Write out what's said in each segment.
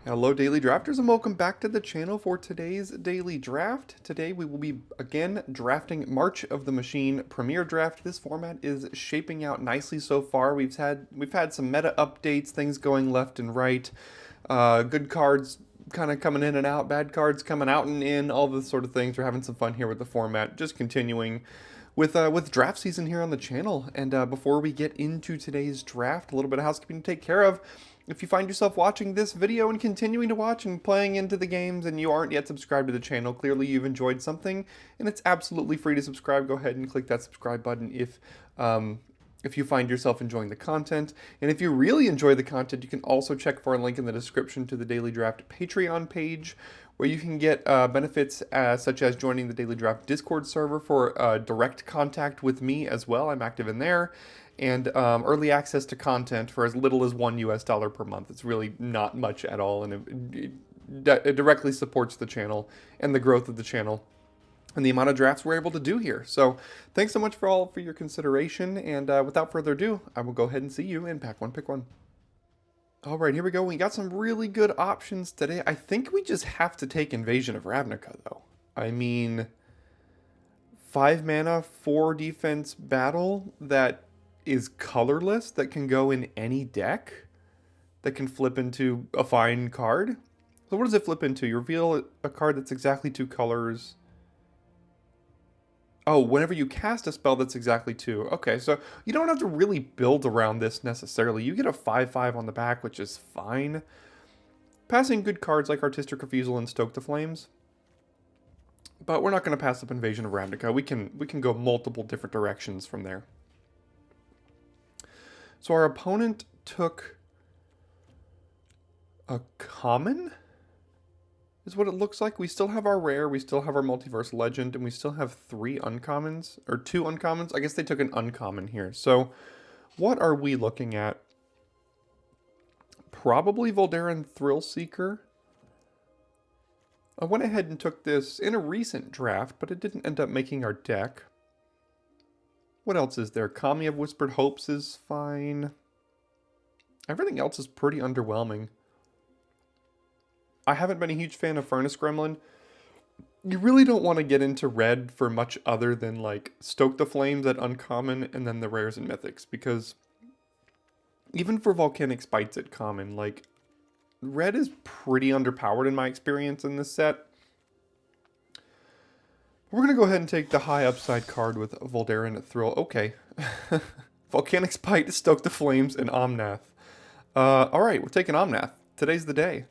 Hello Daily Drafters and welcome back to the channel for today's Daily Draft. Today we will be again drafting March of the Machine Premier Draft. This format is shaping out nicely so far. We've had some meta updates, things going left and right, good cards kind of coming in and out, bad cards coming out and in, all this sort of things. We're having some fun here with the format, just continuing with draft season here on the channel. And before we get into today's draft, a little bit of housekeeping to take care of. If you find yourself watching this video and continuing to watch and playing into the games and you aren't yet subscribed to the channel, clearly you've enjoyed something and it's absolutely free to subscribe. Go ahead and click that subscribe button if you find yourself enjoying the content. And if you really enjoy the content, you can also check for a link in the description to the Daily Draft Patreon page, where you can get benefits such as joining the Daily Draft Discord server for direct contact with me as well. I'm active in there. And early access to content for as little as $1 per month. It's really not much at all, and it directly supports the channel and the growth of the channel and the amount of drafts we're able to do here. So thanks so much for your consideration, and without further ado, I will go ahead and see you in Pack 1, Pick 1. All right, here we go. We got some really good options today. I think we just have to take Invasion of Ravnica, though. I mean, 5 mana, 4 defense battle that is colorless, that can go in any deck, that can flip into a fine card. So what does it flip into? You reveal a card that's exactly 2 colors. Oh, whenever you cast a spell that's exactly 2. Okay, so you don't have to really build around this necessarily. You get a 5/5 on the back, which is fine. Passing good cards like Artistic Refusal and Stoke the Flames. But we're not going to pass up Invasion of Ravnica. We can go multiple different directions from there. So our opponent took a common, is what it looks like. We still have our rare, we still have our multiverse legend, and we still have 3 uncommons, or 2 uncommons. I guess they took an uncommon here. So what are we looking at? Probably Voldaren Thrillseeker. I went ahead and took this in a recent draft, but it didn't end up making our deck. What else is there? Kami of Whispered Hopes is fine. Everything else is pretty underwhelming. I haven't been a huge fan of Furnace Gremlin. You really don't want to get into red for much other than like Stoke the Flames at uncommon and then the rares and mythics, because even for Volcanic Spites at common, like red is pretty underpowered in my experience in this set. We're going to go ahead and take the high upside card with Voldaren Thrill. Okay. Volcanic Spite, Stoke the Flames, and Omnath. Alright, we're taking Omnath. Today's the day.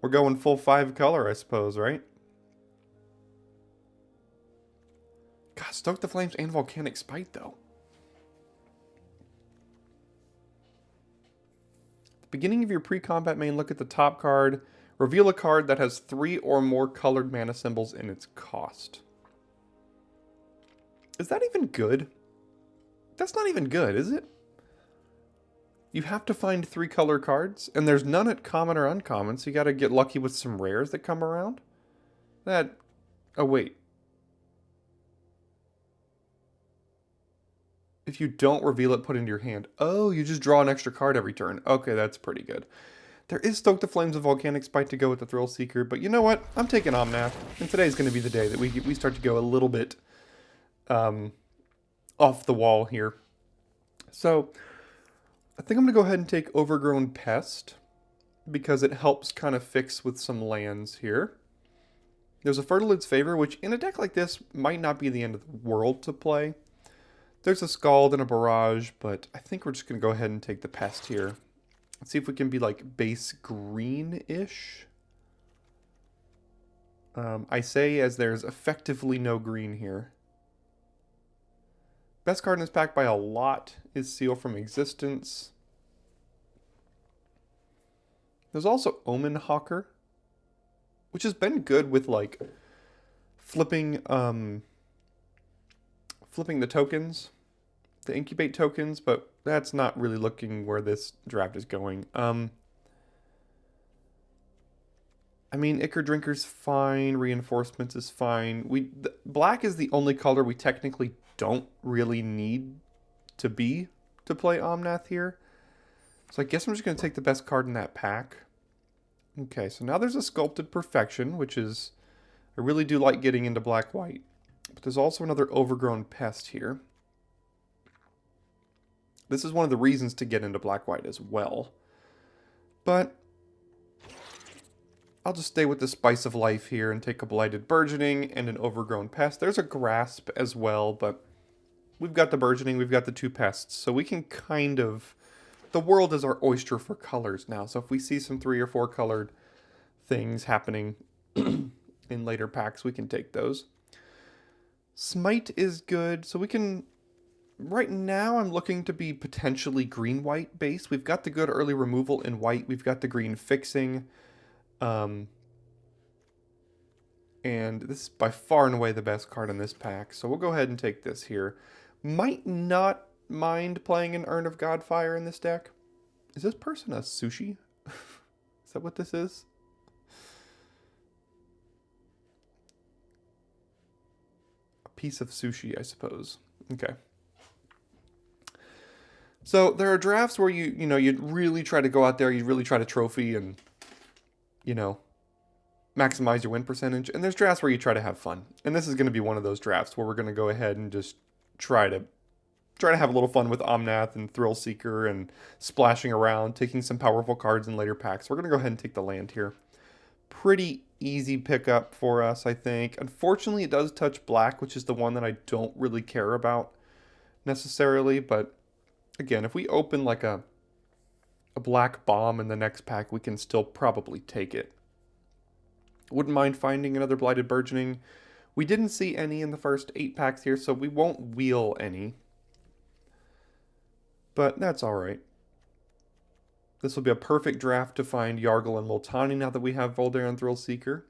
We're going full 5 color, I suppose, right? God, Stoke the Flames and Volcanic Spite, though. At the beginning of your pre-combat main, look at the top card. Reveal a card that has 3 or more colored mana symbols in its cost. Is that even good? That's not even good, is it? You have to find 3 color cards, and there's none at common or uncommon, so you gotta get lucky with some rares that come around. Oh wait. If you don't reveal it, put it into your hand. Oh, you just draw an extra card every turn. Okay, that's pretty good. There is Stoke the Flames of Volcanic Spite to go with the Thrillseeker, but you know what? I'm taking Omnath, and today's going to be the day that we start to go a little bit off the wall here. So I think I'm going to go ahead and take Overgrown Pest, because it helps kind of fix with some lands here. There's a Fertilid's Favor, which in a deck like this might not be the end of the world to play. There's a Scald and a Barrage, but I think we're just going to go ahead and take the Pest here. Let's see if we can be like base green-ish. I say as there's effectively no green here. Best card in this pack by a lot is Seal from Existence. There's also Omen Hawker, which has been good with like flipping the tokens, the incubate tokens, but that's not really looking where this draft is going. I mean, Ichor Drinker's fine, Reinforcements is fine. Black is the only color we technically don't really need to play Omnath here. So I guess I'm just going to take the best card in that pack. Okay, so now there's a Sculpted Perfection, which is... I really do like getting into black-white. But there's also another Overgrown Pest here. This is one of the reasons to get into black-white as well. But I'll just stay with the Spice of Life here and take a Blighted Burgeoning and an Overgrown Pest. There's a Grasp as well, but we've got the Burgeoning, we've got the 2 pests, so we can kind of... The world is our oyster for colors now, so if we see some 3 or 4 colored things happening in later packs, we can take those. Smite is good, so we can... Right now, I'm looking to be potentially green-white base. We've got the good early removal in white. We've got the green fixing. And this is by far and away the best card in this pack. So we'll go ahead and take this here. Might not mind playing an Urn of Godfire in this deck. Is this person a sushi? Is that what this is? A piece of sushi, I suppose. Okay. So there are drafts where you really try to go out there, you really try to trophy and, maximize your win percentage. And there's drafts where you try to have fun. And this is going to be one of those drafts where we're going to go ahead and just try to have a little fun with Omnath and Thrill Seeker and splashing around, taking some powerful cards in later packs. We're going to go ahead and take the land here. Pretty easy pickup for us, I think. Unfortunately, it does touch black, which is the one that I don't really care about necessarily, but... Again, if we open like a black bomb in the next pack, we can still probably take it. Wouldn't mind finding another Blighted Burgeoning. We didn't see any in the first 8 packs here, so we won't wheel any. But that's alright. This will be a perfect draft to find Yargle and Multani now that we have Voldaren Thrill Seeker.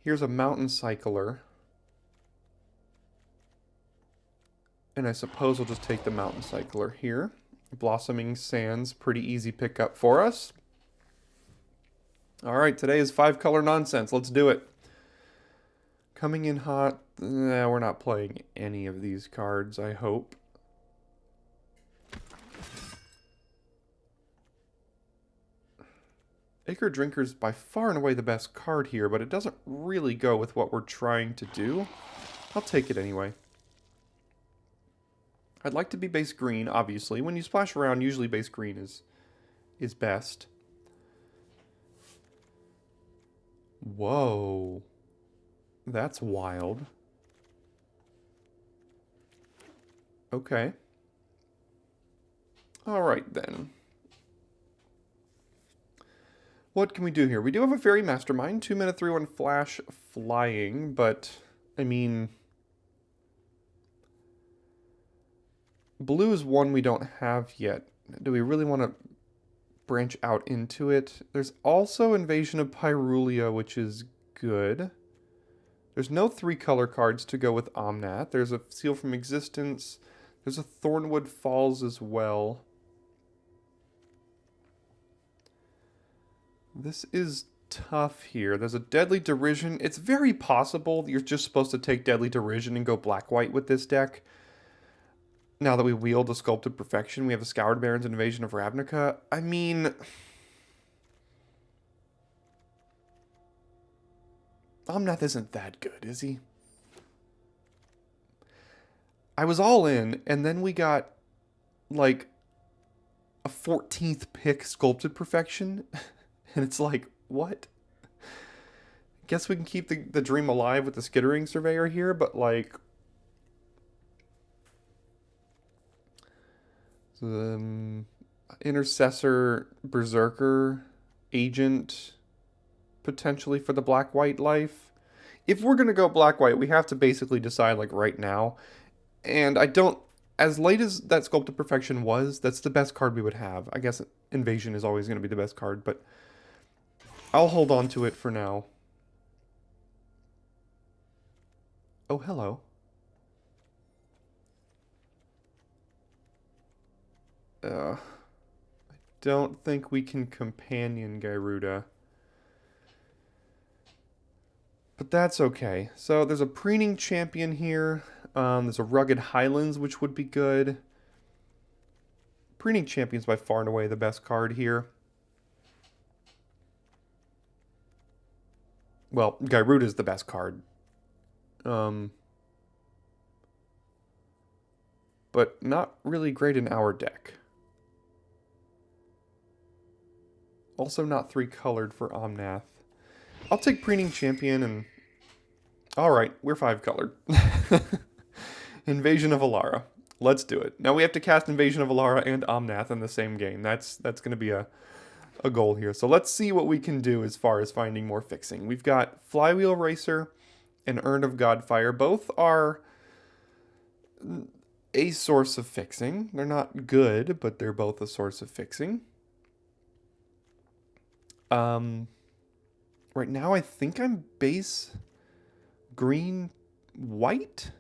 Here's a Mountain Cycler. And I suppose we'll just take the Mountain Cycler here. Blossoming Sands, pretty easy pickup for us. Alright, today is 5-color nonsense. Let's do it. Coming in hot. We're not playing any of these cards, I hope. Acre Drinker's by far and away the best card here, but it doesn't really go with what we're trying to do. I'll take it anyway. I'd like to be base green, obviously. When you splash around, usually base green is best. Whoa. That's wild. Okay. Alright then. What can we do here? We do have a Fairy Mastermind. 2-mana 3/1 flash flying, but, I mean... Blue is one we don't have yet. Do we really want to branch out into it? There's also Invasion of Pyrulia, which is good. There's no 3-color cards to go with Omnath. There's a Seal from Existence. There's a Thornwood Falls as well. This is tough here. There's a Deadly Derision. It's very possible that you're just supposed to take Deadly Derision and go black-white with this deck. Now that we wield a Sculpted Perfection, we have a Scoured Barrens and Invasion of Ravnica. I mean... Omnath isn't that good, is he? I was all in, and then we got, like, a 14th pick Sculpted Perfection. And it's like, what? Guess we can keep the dream alive with the Skittering Surveyor here, but, like... Intercessor, Berserker, Agent, potentially for the black-white life. If we're going to go black-white, we have to basically decide, like, right now. And I don't... As late as that Sculpted Perfection was, that's the best card we would have. I guess Invasion is always going to be the best card, but I'll hold on to it for now. Oh, hello. I don't think we can companion Gyruda. But that's okay. So there's a Preening Champion here. There's a Rugged Highlands, which would be good. Preening Champion's by far and away the best card here. Well, Gyruda is the best card. But not really great in our deck. Also not 3-colored for Omnath. I'll take Preening Champion and... Alright, we're 5-colored. Invasion of Alara. Let's do it. Now we have to cast Invasion of Alara and Omnath in the same game. That's going to be a goal here. So let's see what we can do as far as finding more fixing. We've got Flywheel Racer and Urn of Godfire. Both are a source of fixing. They're not good, but they're both a source of fixing. Right now I think I'm base green white.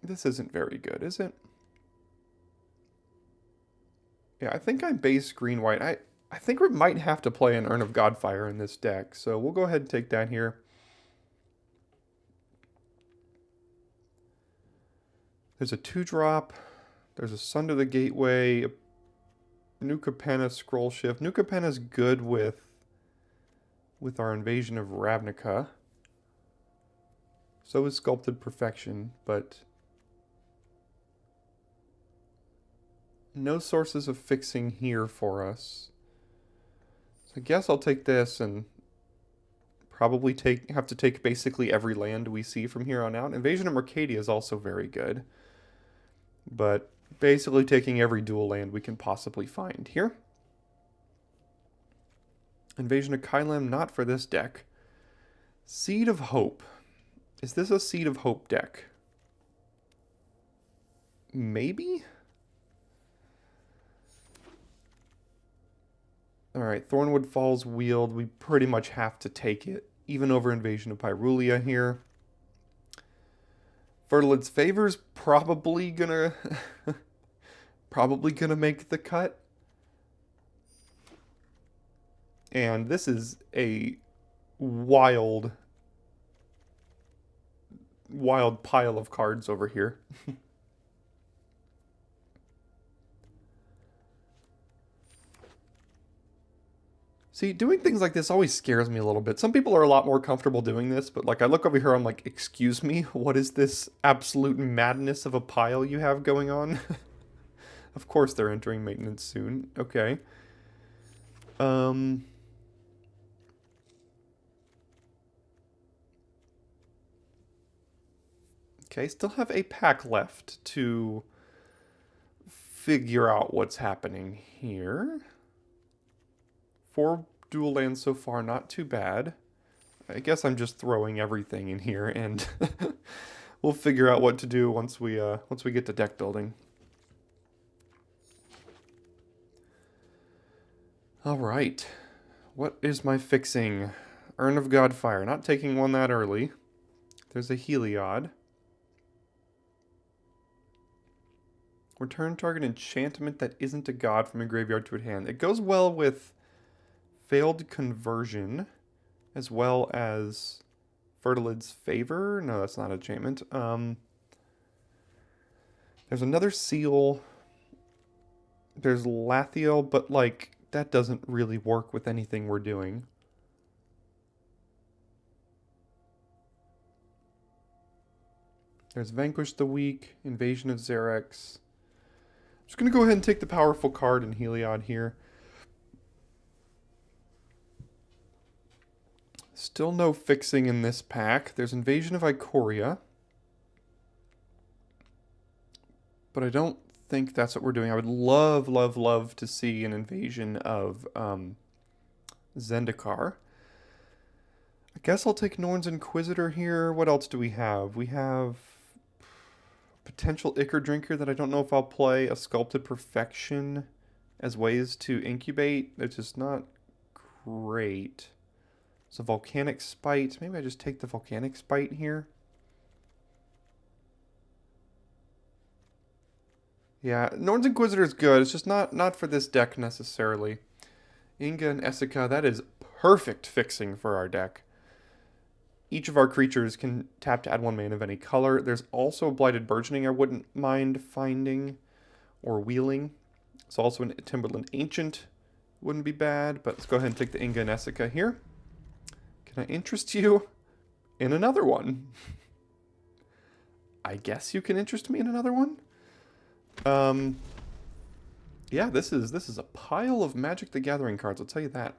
This isn't very good, is it? Yeah, I think I'm base green white. I think we might have to play an Urn of Godfire in this deck, so we'll go ahead and take that here. There's a 2-drop. There's a Sunder the Gateway, a Nuka Penna Scroll Shift. Nuka Penna's good with our Invasion of Ravnica. So is Sculpted Perfection, but no sources of fixing here for us. So I guess I'll take this and probably have to take basically every land we see from here on out. Invasion of Mercadia is also very good, but basically taking every dual land we can possibly find here. Invasion of Kylem, not for this deck. Seed of Hope. Is this a Seed of Hope deck? Maybe? Alright, Thornwood Falls Wield. We pretty much have to take it, even over Invasion of Pyrulia here. Fertilid's Favor's probably gonna make the cut. And this is a wild pile of cards over here. See, doing things like this always scares me a little bit. Some people are a lot more comfortable doing this, but like I look over here, I'm like, excuse me, what is this absolute madness of a pile you have going on? Of course they're entering maintenance soon. Okay. Okay, still have a pack left to figure out what's happening here. 4 dual lands so far, not too bad. I guess I'm just throwing everything in here, and we'll figure out what to do once we get to deck building. All right, what is my fixing? Urn of Godfire, not taking one that early. There's a Heliod. Return target enchantment that isn't a god from a graveyard to a hand. It goes well with Failed Conversion, as well as Fertilid's Favor. No, that's not an enchantment. There's another Seal. There's Lathiel, but like that doesn't really work with anything we're doing. There's Vanquish the Weak, Invasion of Xerax. I'm just going to go ahead and take the powerful card in Heliod here. Still no fixing in this pack. There's Invasion of Ikoria. But I don't think that's what we're doing. I would love, love, love to see an invasion of Zendikar. I guess I'll take Norn's Inquisitor here. What else do we have? We have potential Ichor Drinker that I don't know if I'll play. A Sculpted Perfection as ways to incubate. It's just not great. So Volcanic Spite. Maybe I just take the Volcanic Spite here. Yeah, Norn's Inquisitor is good. It's just not for this deck necessarily. Inga and Essica, that is perfect fixing for our deck. Each of our creatures can tap to add 1 mana of any color. There's also Blighted Burgeoning I wouldn't mind finding or wheeling. It's also an Timberland Ancient. Wouldn't be bad, but let's go ahead and take the Inga and Essica here. Can I interest you in another one? I guess you can interest me in another one. Yeah, this is a pile of Magic the Gathering cards, I'll tell you that.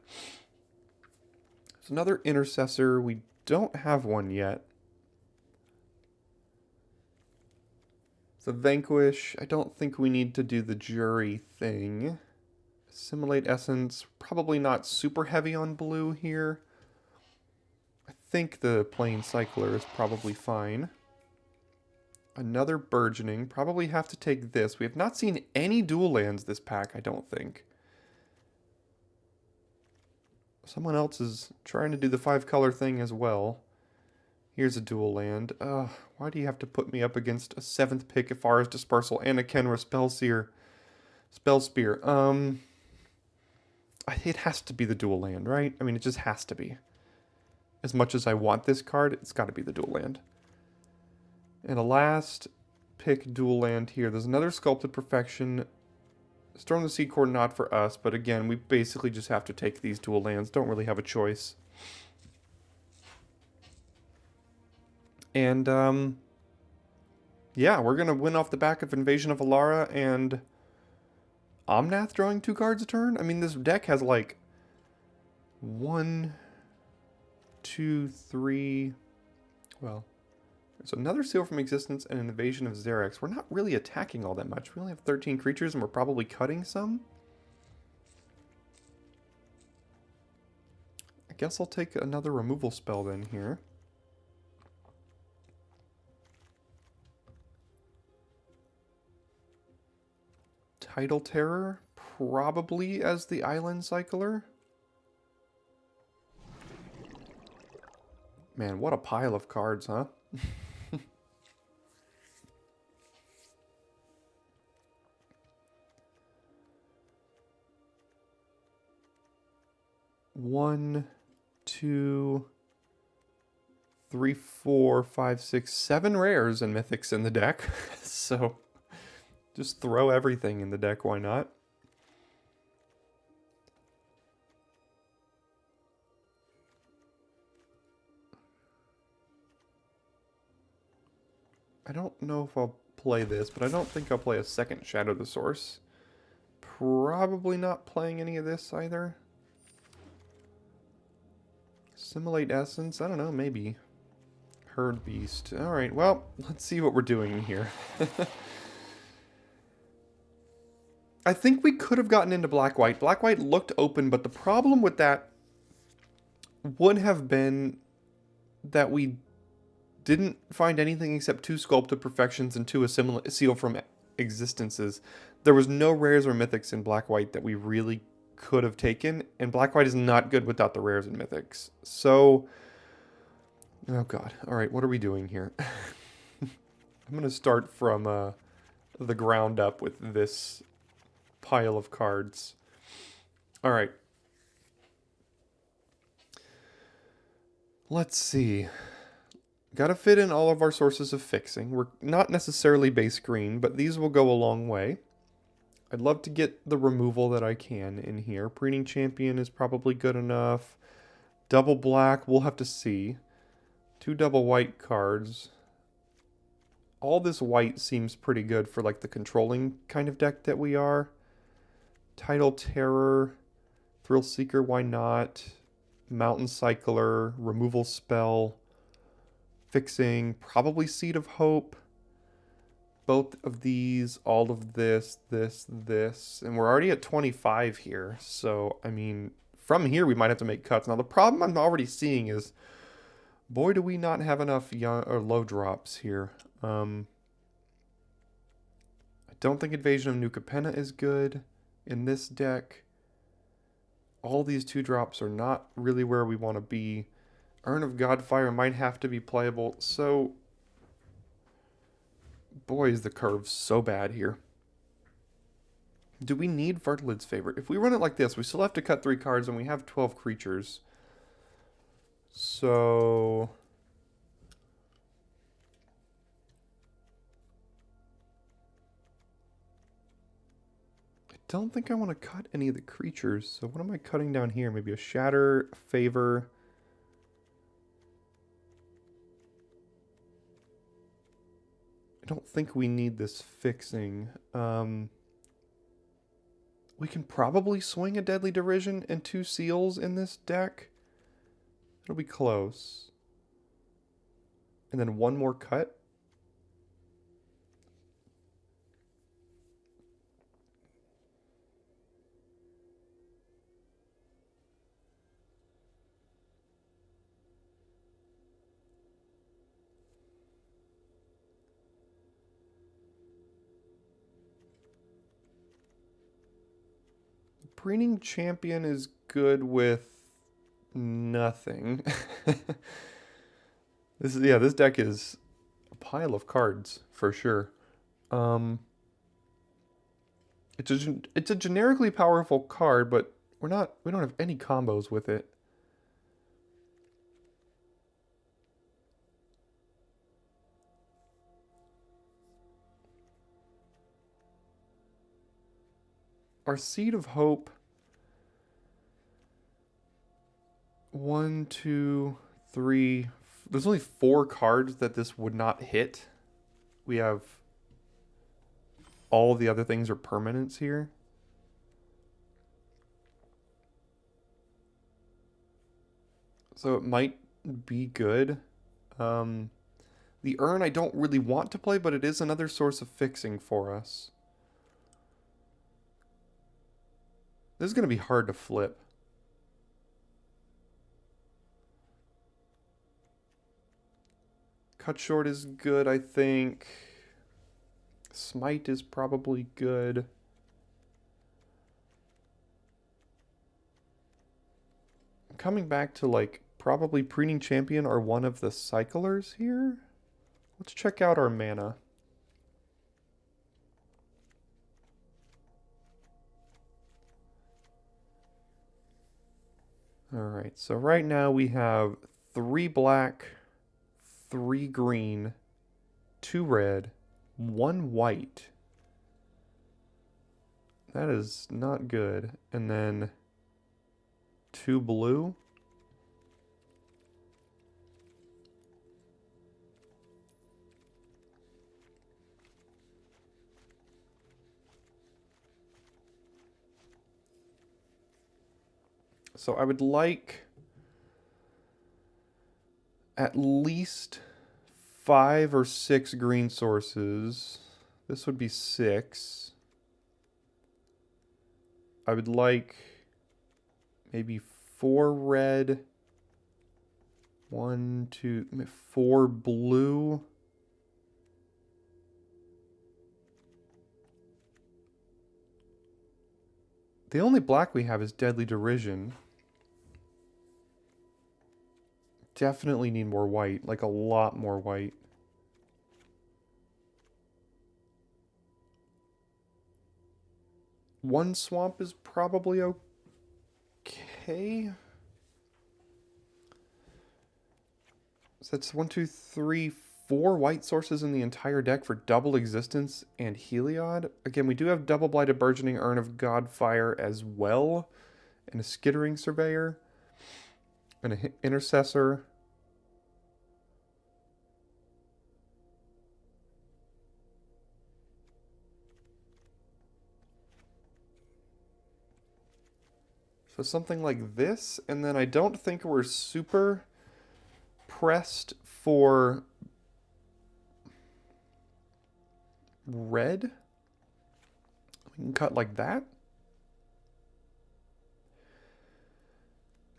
There's another Intercessor. We don't have one yet. The Vanquish. I don't think we need to do the Jury thing. Assimilate Essence. Probably not super heavy on blue here. I think the Plain Cycler is probably fine. Another Burgeoning. Probably have to take this. We have not seen any dual lands this pack, I don't think. Someone else is trying to do the 5-color thing as well. Here's a dual land. Why do you have to put me up against a 7th pick, Ifara's Dispersal, and a Kenra Spellspear? It has to be the dual land, right? I mean, it just has to be. As much as I want this card, it's got to be the dual land. And a last pick dual land here. There's another Sculpted Perfection. Storm the Seed Core, not for us, but again, we basically just have to take these dual lands. Don't really have a choice. And, yeah, we're going to win off the back of Invasion of Alara and Omnath drawing 2 cards a turn. I mean, this deck has like 1, 2, 3... Well, there's another Seal from Existence and an Invasion of Xerax. We're not really attacking all that much. We only have 13 creatures and we're probably cutting some. I guess I'll take another removal spell then here. Tidal Terror, probably as the Island Cycler. Man, what a pile of cards, huh? One, two, three, 4, 5, 6, 7 rares and mythics in the deck. So just throw everything in the deck, why not? I don't know if I'll play this, but I don't think I'll play a second Shadow the Source. Probably not playing any of this either. Assimilate Essence, I don't know, maybe. Herd Beast. Alright, well, let's see what we're doing here. I think we could have gotten into Black-White. Black-White looked open, but the problem with that would have been that we didn't find anything except 2 Sculpted Perfections and 2 Seal from Existences. There was no rares or mythics in Black-White that we really could have taken, and Black-White is not good without the rares and mythics. So, oh god. Alright, what are we doing here? I'm going to start from the ground up with this pile of cards. Alright. Let's see. Gotta fit in all of our sources of fixing. We're not necessarily base green, but these will go a long way. I'd love to get the removal that I can in here. Preening Champion is probably good enough. Double black, we'll have to see. 2 double white cards. All this white seems pretty good for like the controlling kind of deck that we are. Tidal Terror, Thrill Seeker, why not? Mountain Cycler, Removal Spell, Fixing, probably Seed of Hope. Both of these, all of this, this, and we're already at 25 here. So, I mean, from here we might have to make cuts. Now, the problem I'm already seeing is, boy, do we not have enough young or low drops here. I don't think Invasion of New Capenna is good in this deck. All these 2 drops are not really where we want to be. Urn of Godfire might have to be playable. So, boy, is the curve so bad here. Do we need Vertilid's Favorite? If we run it like this, we still have to cut 3 cards and we have 12 creatures. So, I don't think I want to cut any of the creatures. So what am I cutting down here? Maybe a Shatter, Favor. I don't think we need this fixing. We can probably swing a Deadly Derision and 2 Seals in this deck. It'll be close. And then 1 more cut. Preening Champion is good with nothing. This deck is a pile of cards for sure. It's a generically powerful card, but we don't have any combos with it. Our Seed of Hope. 1, 2, 3. There's only 4 cards that this would not hit. We have all of the other things are permanents here. So it might be good. The Urn I don't really want to play, but it is another source of fixing for us. This is going to be hard to flip. Cut Short is good, I think. Smite is probably good. Coming back to like probably Preening Champion or one of the Cyclers here. Let's check out our mana. Alright, so right now we have 3 black, 3 green, 2 red, 1 white. That is not good. And then 2 blue. So I would like at least 5 or 6 green sources. This would be 6. I would like maybe 4 red, 1, 2, 4 blue. The only black we have is Deadly Derision. Definitely need more white, like a lot more white. One swamp is probably okay. So that's 1, 2, 3, 4 white sources in the entire deck for double existence and Heliod. Again, we do have double Blighted Burgeoning, Urn of Godfire as well, and a Skittering Surveyor, and an Intercessor. So something like this, and then I don't think we're super pressed for red. We can cut like that.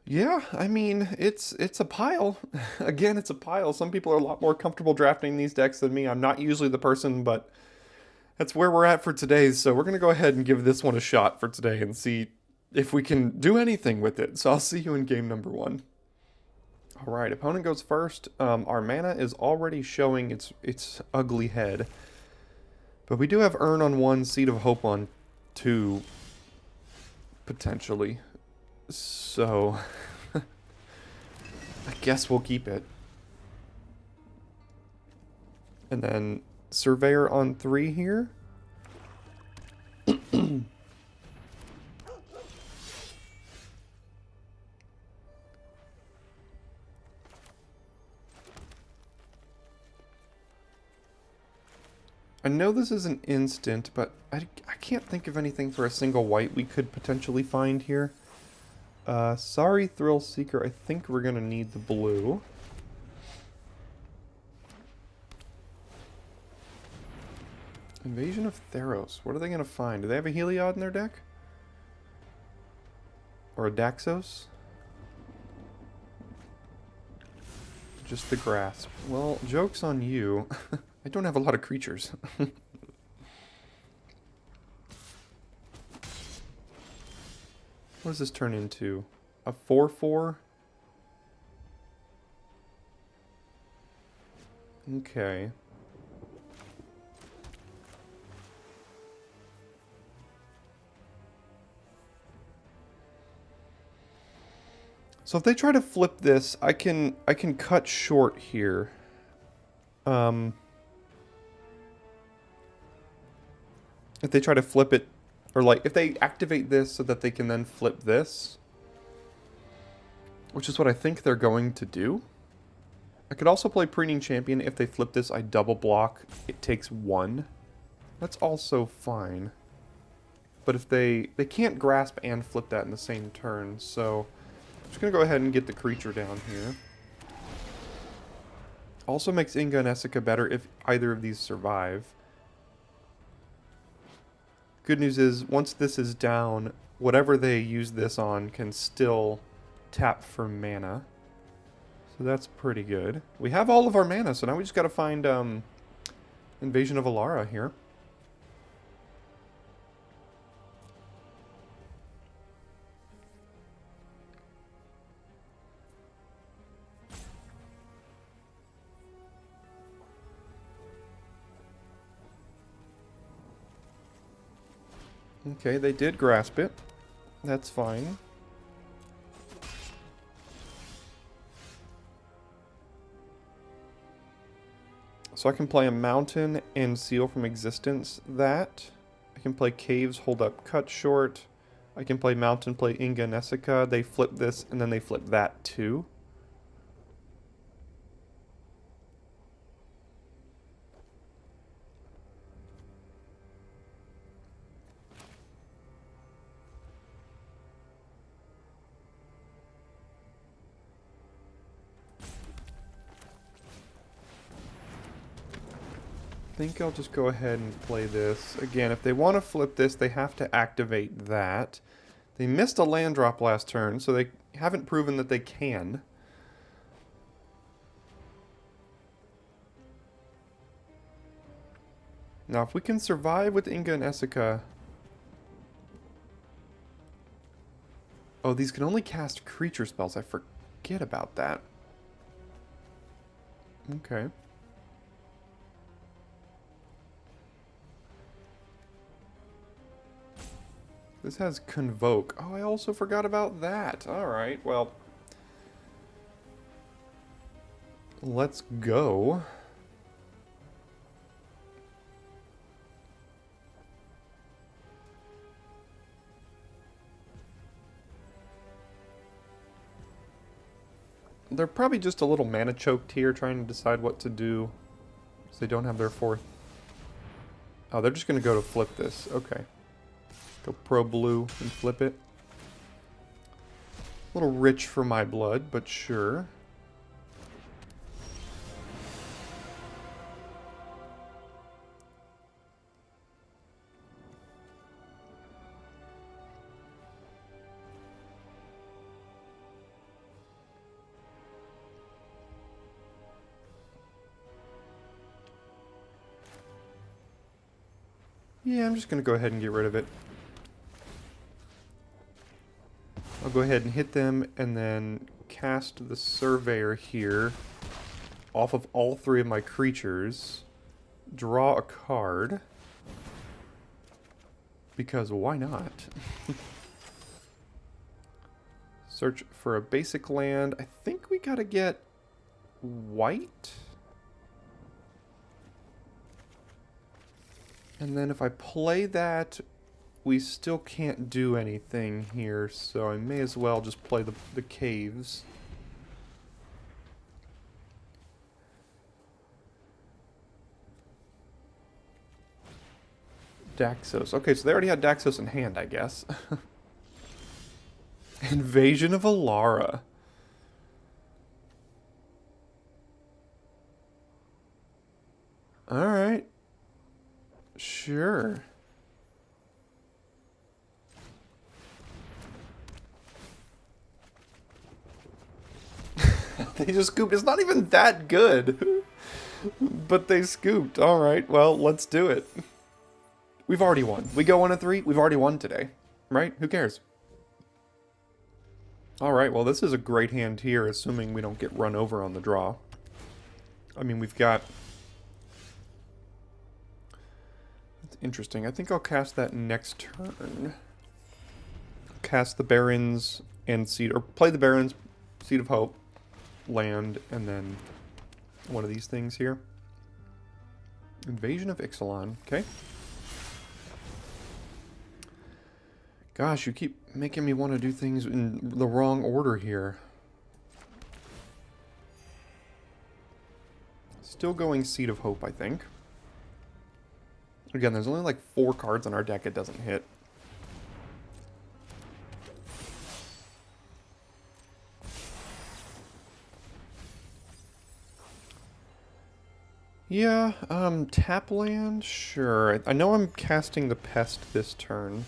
Yeah, I mean, it's a pile. Again, it's a pile. Some people are a lot more comfortable drafting these decks than me. I'm not usually the person, but that's where we're at for today. So we're going to go ahead and give this one a shot for today and see if we can do anything with it. So I'll see you in game number 1. All right, opponent goes first. Our mana is already showing its ugly head. But we do have Urn on 1, Seed of Hope on 2, potentially. So, I guess we'll keep it. And then Surveyor on 3 here. I know this is an instant, but I can't think of anything for a single white we could potentially find here. Sorry, Thrill Seeker. I think we're going to need the blue. Invasion of Theros. What are they going to find? Do they have a Heliod in their deck? Or a Daxos? Just the Grasp. Well, joke's on you. I don't have a lot of creatures. What does this turn into? A 4/4? Okay. So if they try to flip this, I can cut short here. If they try to flip it, or like if they activate this so that they can then flip this, which is what I think they're going to do. I could also play Preening Champion. If they flip this, I double block. It takes 1. That's also fine. But if they can't grasp and flip that in the same turn, so I'm just going to go ahead and get the creature down here. Also makes Inga and Essica better if either of these survive. Good news is, once this is down, whatever they use this on can still tap for mana. So that's pretty good. We have all of our mana, so now we just got to find Invasion of Alara here. Okay, they did grasp it. That's fine. So I can play a mountain and seal from existence that. I can play caves, hold up, cut short. I can play mountain, play Inga and Essica. They flip this and then they flip that too. I think I'll just go ahead and play this. Again, if they want to flip this, they have to activate that. They missed a land drop last turn, so they haven't proven that they can. Now, if we can survive with Inga and Essica... Oh, these can only cast creature spells. I forget about that. Okay. This has Convoke. Oh, I also forgot about that. Alright, well. Let's go. They're probably just a little mana choked here, trying to decide what to do. So they don't have their 4th. Oh, they're just going to go to flip this. Okay. Go pro blue and flip it. A little rich for my blood, but sure. Yeah, I'm just going to go ahead and get rid of it. I'll go ahead and hit them and then cast the Surveyor here off of all 3 of my creatures. Draw a card. Because why not? Search for a basic land. I think we gotta get white. And then if I play that, we still can't do anything here, so I may as well just play the caves. Daxos. Okay, so they already had Daxos in hand, I guess. Invasion of Alara. Alright. Sure. They just scooped. It's not even that good. But they scooped. Alright, well, let's do it. We've already won. We go 1-3. We've already won today. Right? Who cares? Alright, well, this is a great hand here, assuming we don't get run over on the draw. I mean, we've got... That's interesting. I think I'll cast that next turn. Cast the Barrens and Seed... Or play the Barrens, Seed of Hope, land, and then one of these things here. Invasion of Ixalan. Okay. Gosh, you keep making me want to do things in the wrong order here. Still going Seed of Hope, I think. Again, there's only like 4 cards on our deck it doesn't hit. Yeah, tap land? Sure. I know I'm casting the Pest this turn.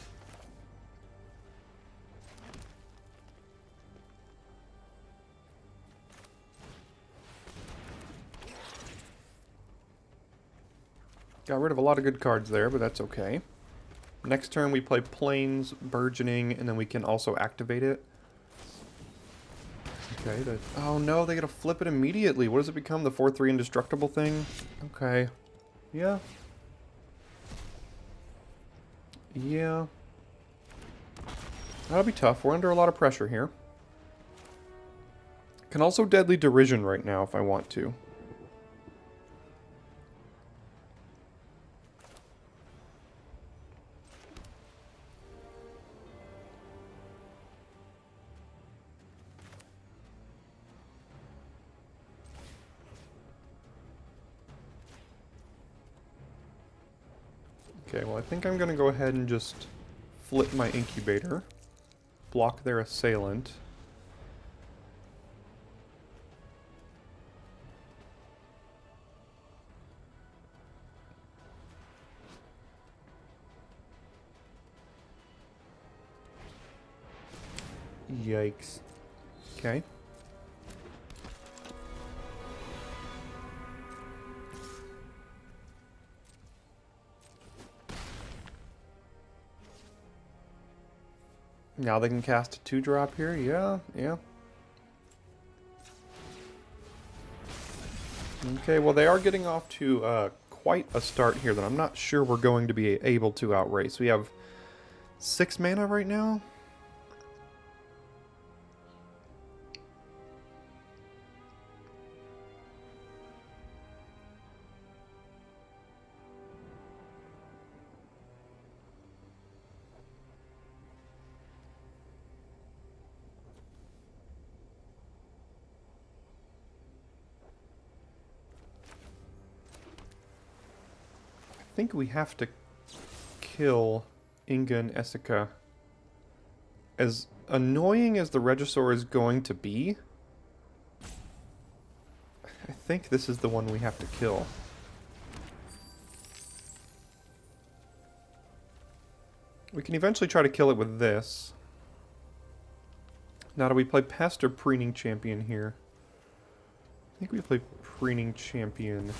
Got rid of a lot of good cards there, but that's okay. Next turn we play Plains, Burgeoning, and then we can also activate it. Okay, oh no, they gotta flip it immediately. What does it become? The 4/3 indestructible thing? Okay. Yeah. Yeah. That'll be tough. We're under a lot of pressure here. Can also Deadly Derision right now if I want to. Okay, well, I think I'm going to go ahead and just flip my Incubator, block their Assailant. Yikes. Okay. Now they can cast a 2-drop here. Yeah, yeah. Okay, well they are getting off to quite a start here that I'm not sure we're going to be able to outrace. We have 6 mana right now. I think we have to kill Inga and Essica. As annoying as the Regisaur is going to be, I think this is the one we have to kill. We can eventually try to kill it with this. Now, do we play Pest or Preening Champion here? I think we play Preening Champion.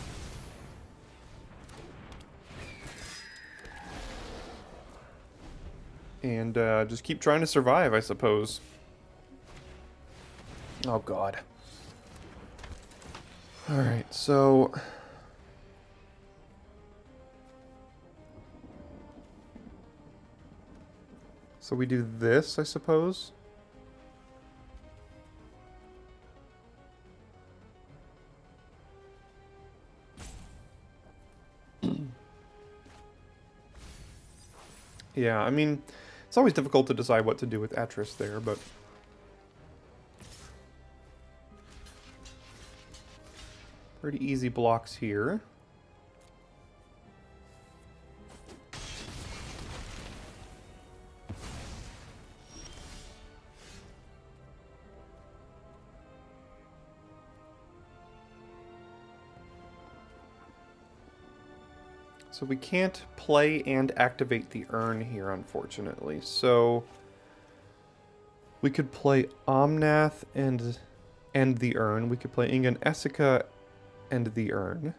And just keep trying to survive, I suppose. Oh, God. Alright, so... So we do this, I suppose? Yeah, I mean... It's always difficult to decide what to do with Atris there, but... Pretty easy blocks here. So we can't play and activate the urn here, unfortunately. So we could play Omnath and the urn. We could play Ingan Essica and the urn.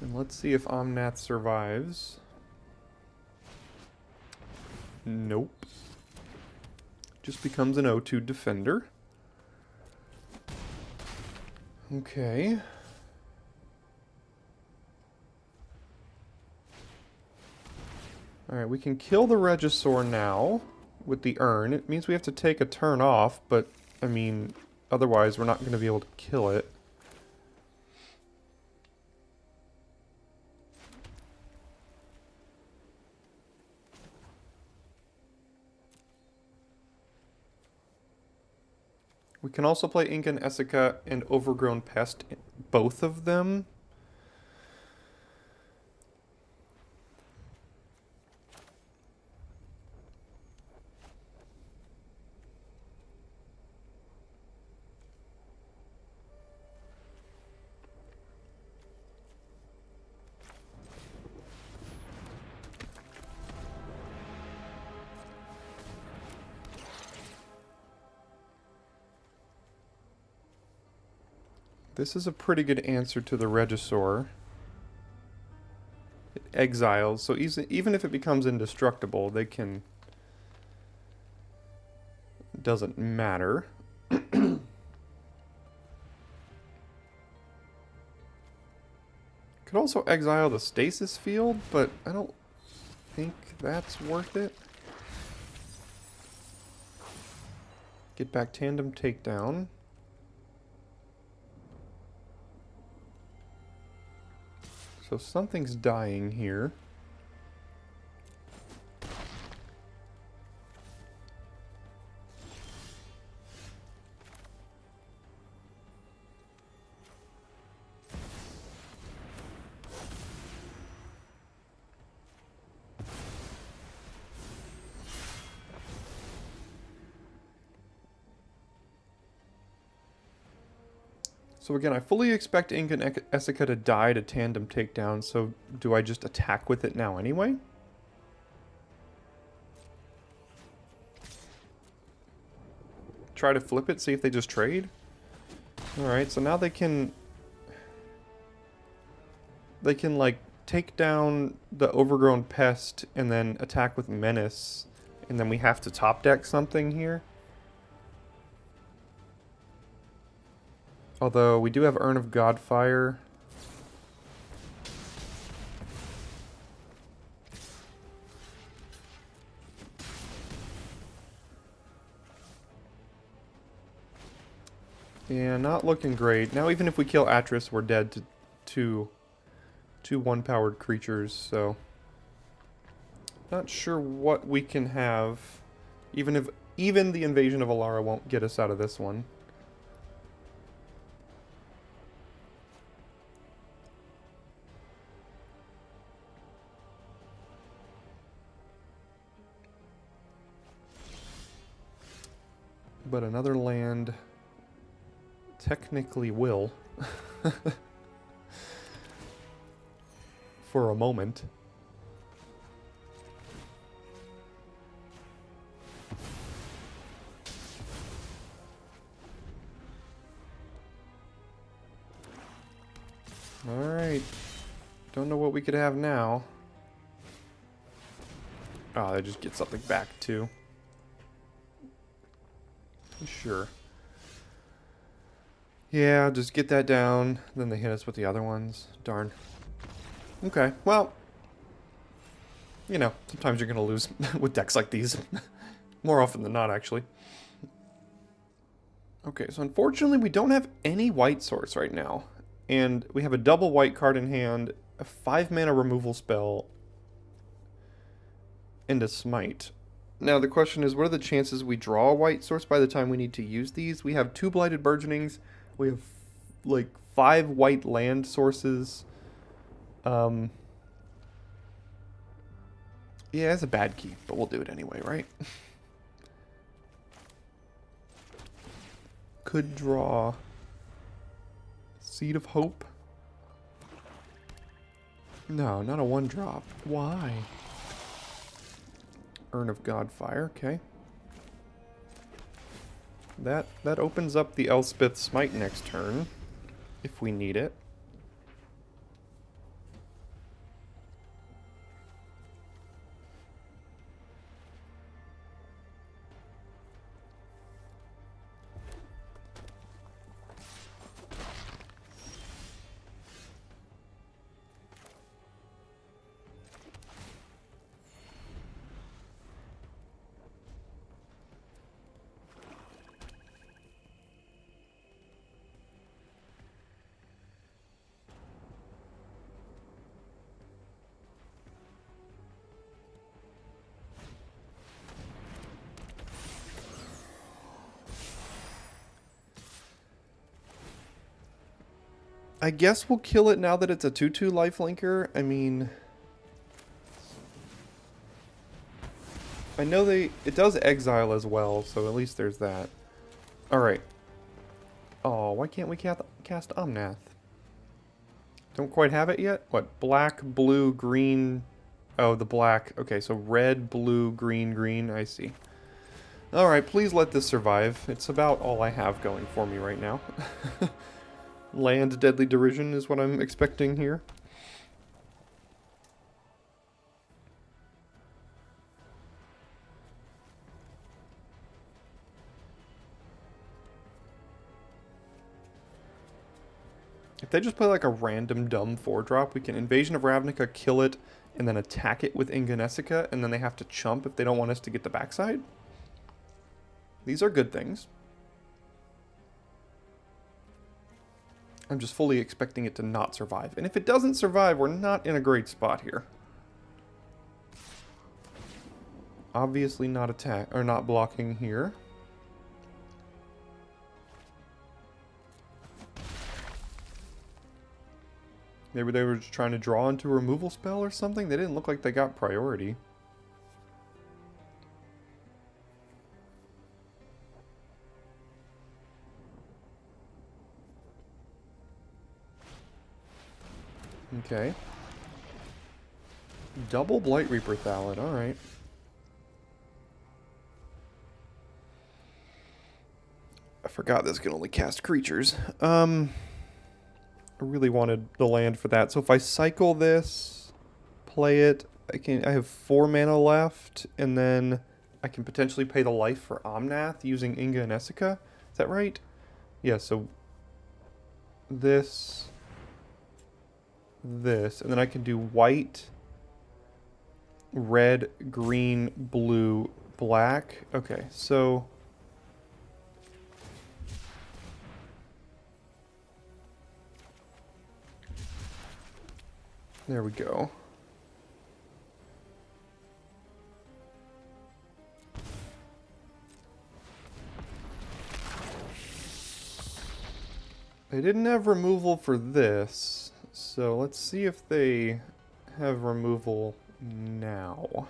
And let's see if Omnath survives. Nope. Just becomes an O2 defender. Okay. Alright, we can kill the Regisaur now with the urn. It means we have to take a turn off, but, I mean, otherwise we're not going to be able to kill it. We can also play Incan Essica and Overgrown Pest, both of them. This is a pretty good answer to the Regisaur. It exiles, so even if it becomes indestructible, they can... Doesn't matter. Could also exile the Stasis Field, but I don't think that's worth it. Get back Tandem Takedown. So something's dying here. So again, I fully expect Incan Essica to die to Tandem Takedown, so do I just attack with it now anyway? Try to flip it, see if they just trade? Alright, so now they can like take down the Overgrown Pest and then attack with Menace, and then we have to top deck something here. Although, we do have Urn of Godfire. Yeah, not looking great. Now even if we kill Atris, we're dead to two one-powered creatures, so... Not sure what we can have. Even the Invasion of Alara won't get us out of this one. But another land technically will. For a moment. Alright. Don't know what we could have now. Oh, they just get something back too. Sure. Yeah, just get that down. Then they hit us with the other ones. Darn. Okay, well. You know, sometimes you're going to lose with decks like these. More often than not, actually. Okay, so unfortunately we don't have any white source right now. And we have a double white card in hand, a 5-mana removal spell, and a smite. Now the question is, what are the chances we draw a white source by the time we need to use these? We have 2 Blighted Burgeonings. We have like 5 white land sources. Yeah, it's a bad keep, but we'll do it anyway, right? Could draw Seed of Hope. No, not a 1-drop. Why? Urn of Godfire, okay. That opens up the Elspeth Smite next turn, if we need it. I guess we'll kill it now that it's a 2/2 lifelinker. I mean, I know it does exile as well, so at least there's that. Alright. Oh, why can't we cast Omnath? Don't quite have it yet? What? Black, blue, green. Oh, the black. Okay, so red, blue, green, green. I see. Alright, please let this survive. It's about all I have going for me right now. Land Deadly Derision is what I'm expecting here. If they just play like a random dumb 4-drop, we can Invasion of Ravnica, kill it, and then attack it with Inganessica, and then they have to chump if they don't want us to get the backside. These are good things. I'm just fully expecting it to not survive. And if it doesn't survive, we're not in a great spot here. Obviously not not blocking here. Maybe they were just trying to draw into a removal spell or something? They didn't look like they got priority. Okay. Double Blight Reaper Thallid, alright. I forgot this can only cast creatures. I really wanted the land for that. So if I cycle this, play it, I have 4 mana left, and then I can potentially pay the life for Omnath using Inga and Essica. Is that right? Yeah, so this, and then I can do white, red, green, blue, black. Okay, so there we go. They didn't have removal for this, so let's see if they have removal now.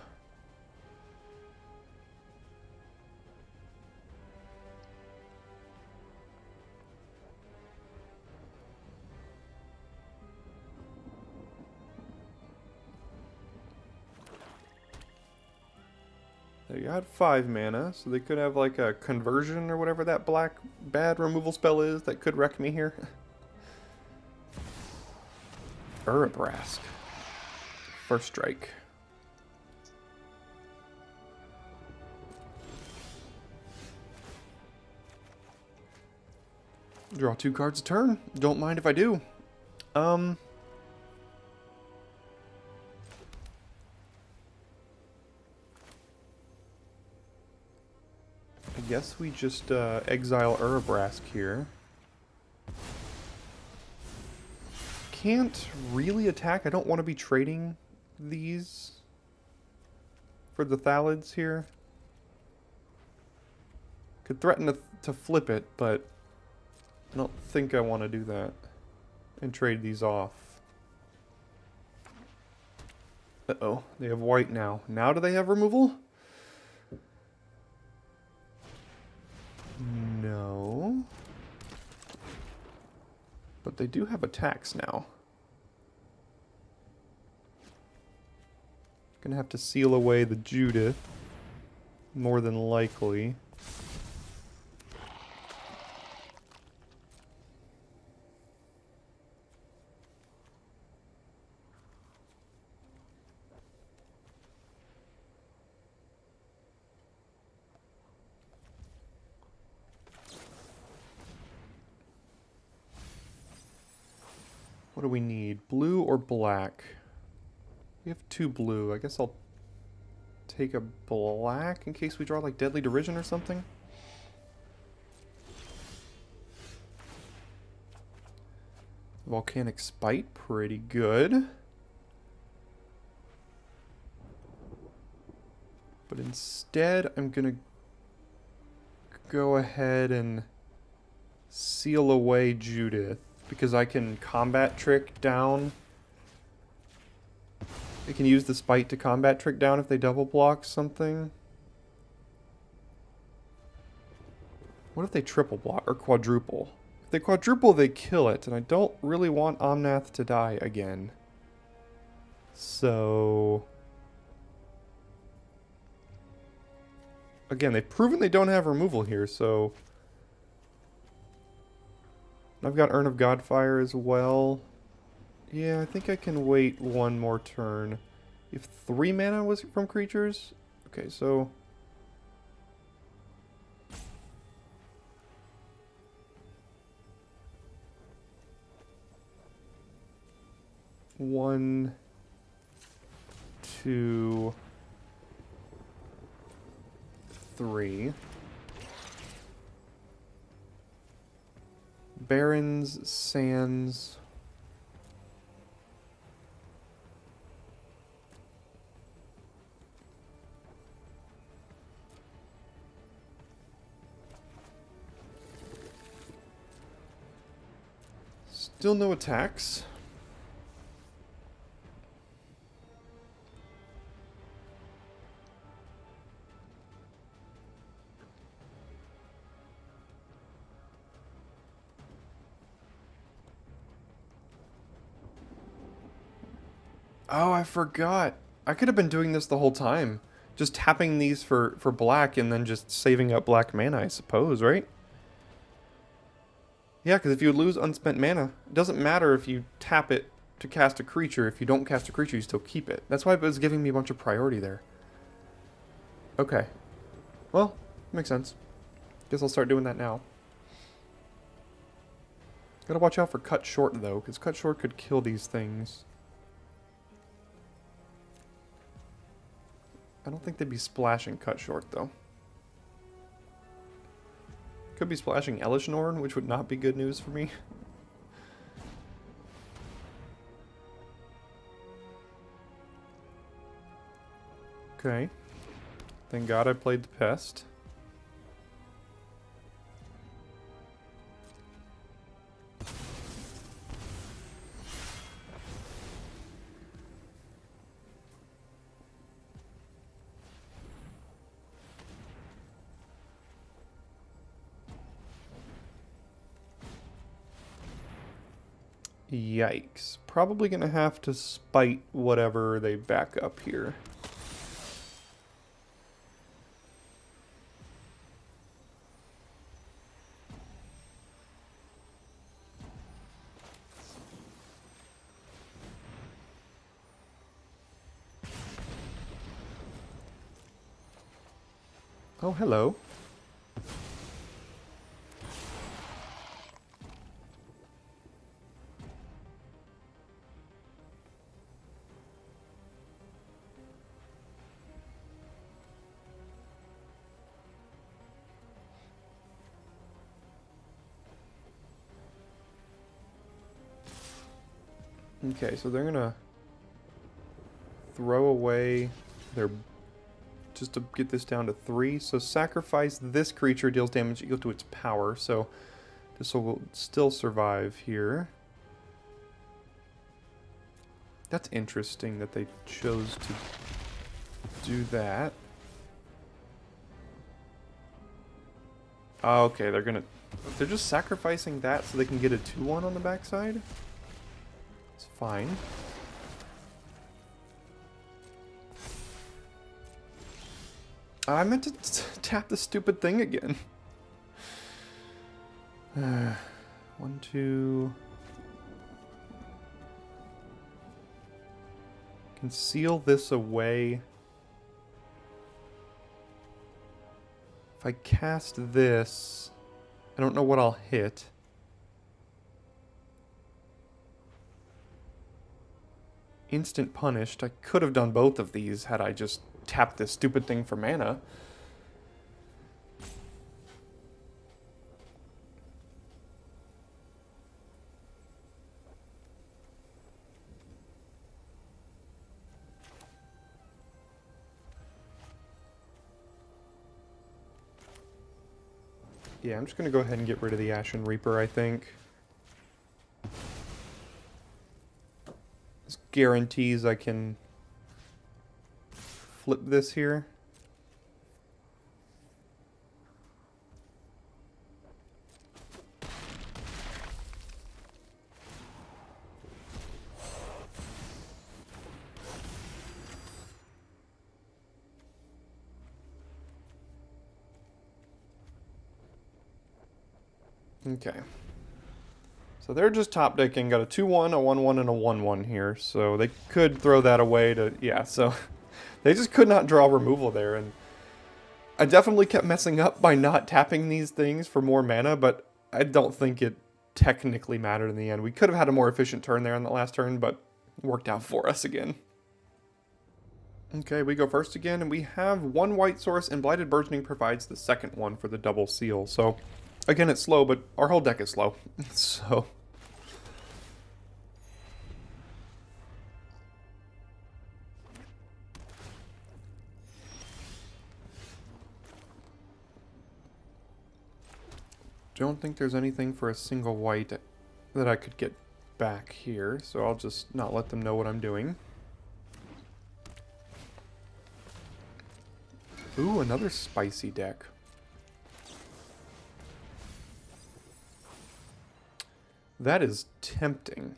They got 5 mana, so they could have like a conversion or whatever that black bad removal spell is that could wreck me here. Urabrask. First strike. Draw 2 cards a turn. Don't mind if I do. I guess we just exile Urabrask here. Can't really attack. I don't want to be trading these for the Thallids here. Could threaten to flip it, but I don't think I want to do that and trade these off. Uh-oh, they have white now. Now do they have removal? No. But they do have attacks now. Gonna have to seal away the Judith, more than likely. What do we need? Blue or black? We have 2 blue. I guess I'll take a black in case we draw like Deadly Derision or something. Volcanic Spite, pretty good. But instead, I'm gonna go ahead and seal away Judith, because I can combat trick down. I can use the Spite to combat trick down if they double block something. What if they triple block or quadruple? If they quadruple, they kill it, and I don't really want Omnath to die again. So again, they've proven they don't have removal here, so I've got Urn of Godfire as well. Yeah, I think I can wait one more turn. If 3 mana was from creatures? Okay, so one, 2, 3. Barrens, Sands. Still no attacks. Oh, I forgot. I could have been doing this the whole time. Just tapping these for black and then just saving up black mana, I suppose, right? Yeah, because if you lose unspent mana, it doesn't matter if you tap it to cast a creature. If you don't cast a creature, you still keep it. That's why it was giving me a bunch of priority there. Okay. Well, makes sense. Guess I'll start doing that now. Gotta watch out for Cut Short, though, because Cut Short could kill these things. I don't think they'd be splashing Cut Short, though. Could be splashing Elish Norn, which would not be good news for me. Okay. Thank God I played the Pest. Yikes. Probably gonna have to spite whatever they back up here. Oh, hello. Okay, so they're gonna throw away their just to get this down to 3. So sacrifice this creature, deals damage equal to its power. So this will still survive here. That's interesting that they chose to do that. Oh, okay, they're just sacrificing that so they can get a 2/1 on the backside? It's fine. I meant to tap the stupid thing again. 1, 2. Can seal this away. If I cast this, I don't know what I'll hit. Instant punished. I could have done both of these had I just tapped this stupid thing for mana. Yeah, I'm just going to go ahead and get rid of the Ashen Reaper, I think. This guarantees I can flip this here. Okay. So they're just top decking, got a 2/1, a 1/1, and a 1/1 here. So they could throw that away to, yeah, so they just could not draw removal there. And I definitely kept messing up by not tapping these things for more mana, but I don't think it technically mattered in the end. We could have had a more efficient turn there on the last turn, but it worked out for us again. Okay, we go first again, and we have 1 white source, and Blighted Burgeoning provides the second one for the double seal. So again, it's slow, but our whole deck is slow. So don't think there's anything for a single white that I could get back here, so I'll just not let them know what I'm doing. Ooh, another spicy deck. That is tempting.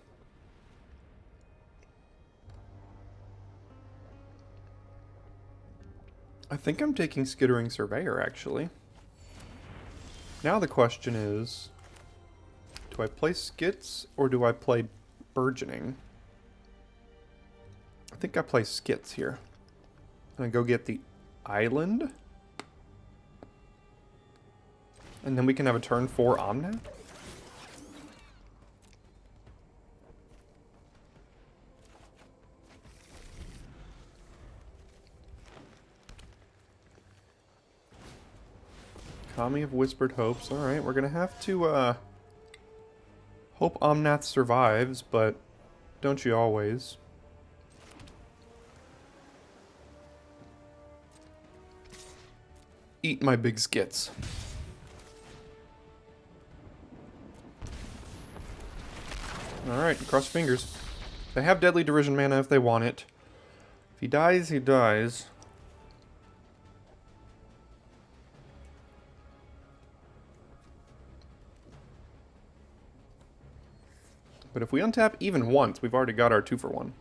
I think I'm taking Skittering Surveyor, actually. Now the question is, do I play Skits or do I play Burgeoning? I think I play Skits here. And I go get the Island. And then we can have a turn 4 Omnath. Kami of Whispered Hopes. Alright, we're going to have to hope Omnath survives, but don't you always? Eat my big skits. Alright, cross your fingers. They have Deadly Derision mana if they want it. If he dies, he dies. But if we untap even once, we've already got our 2-for-1.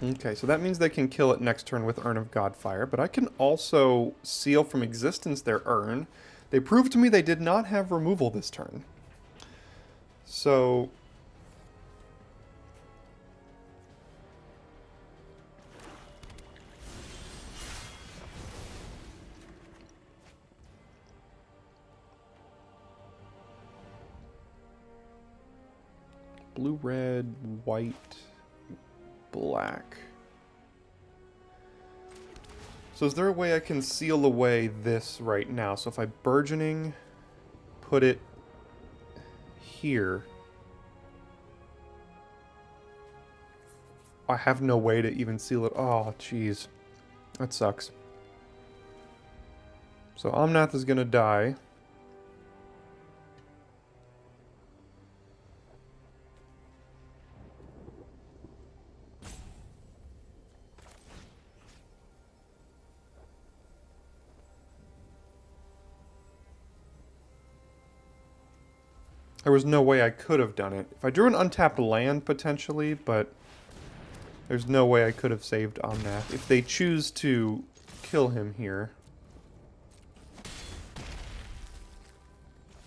Okay, so that means they can kill it next turn with Urn of Godfire, but I can also seal from existence their Urn. They proved to me they did not have removal this turn. So blue, red, white, black. So is there a way I can seal away this right now? So if I Burgeoning, put it here. I have no way to even seal it. Oh, jeez. That sucks. So Omnath is going to die. There was no way I could have done it. If I drew an untapped land, potentially, but there's no way I could have saved Omnath. If they choose to kill him here,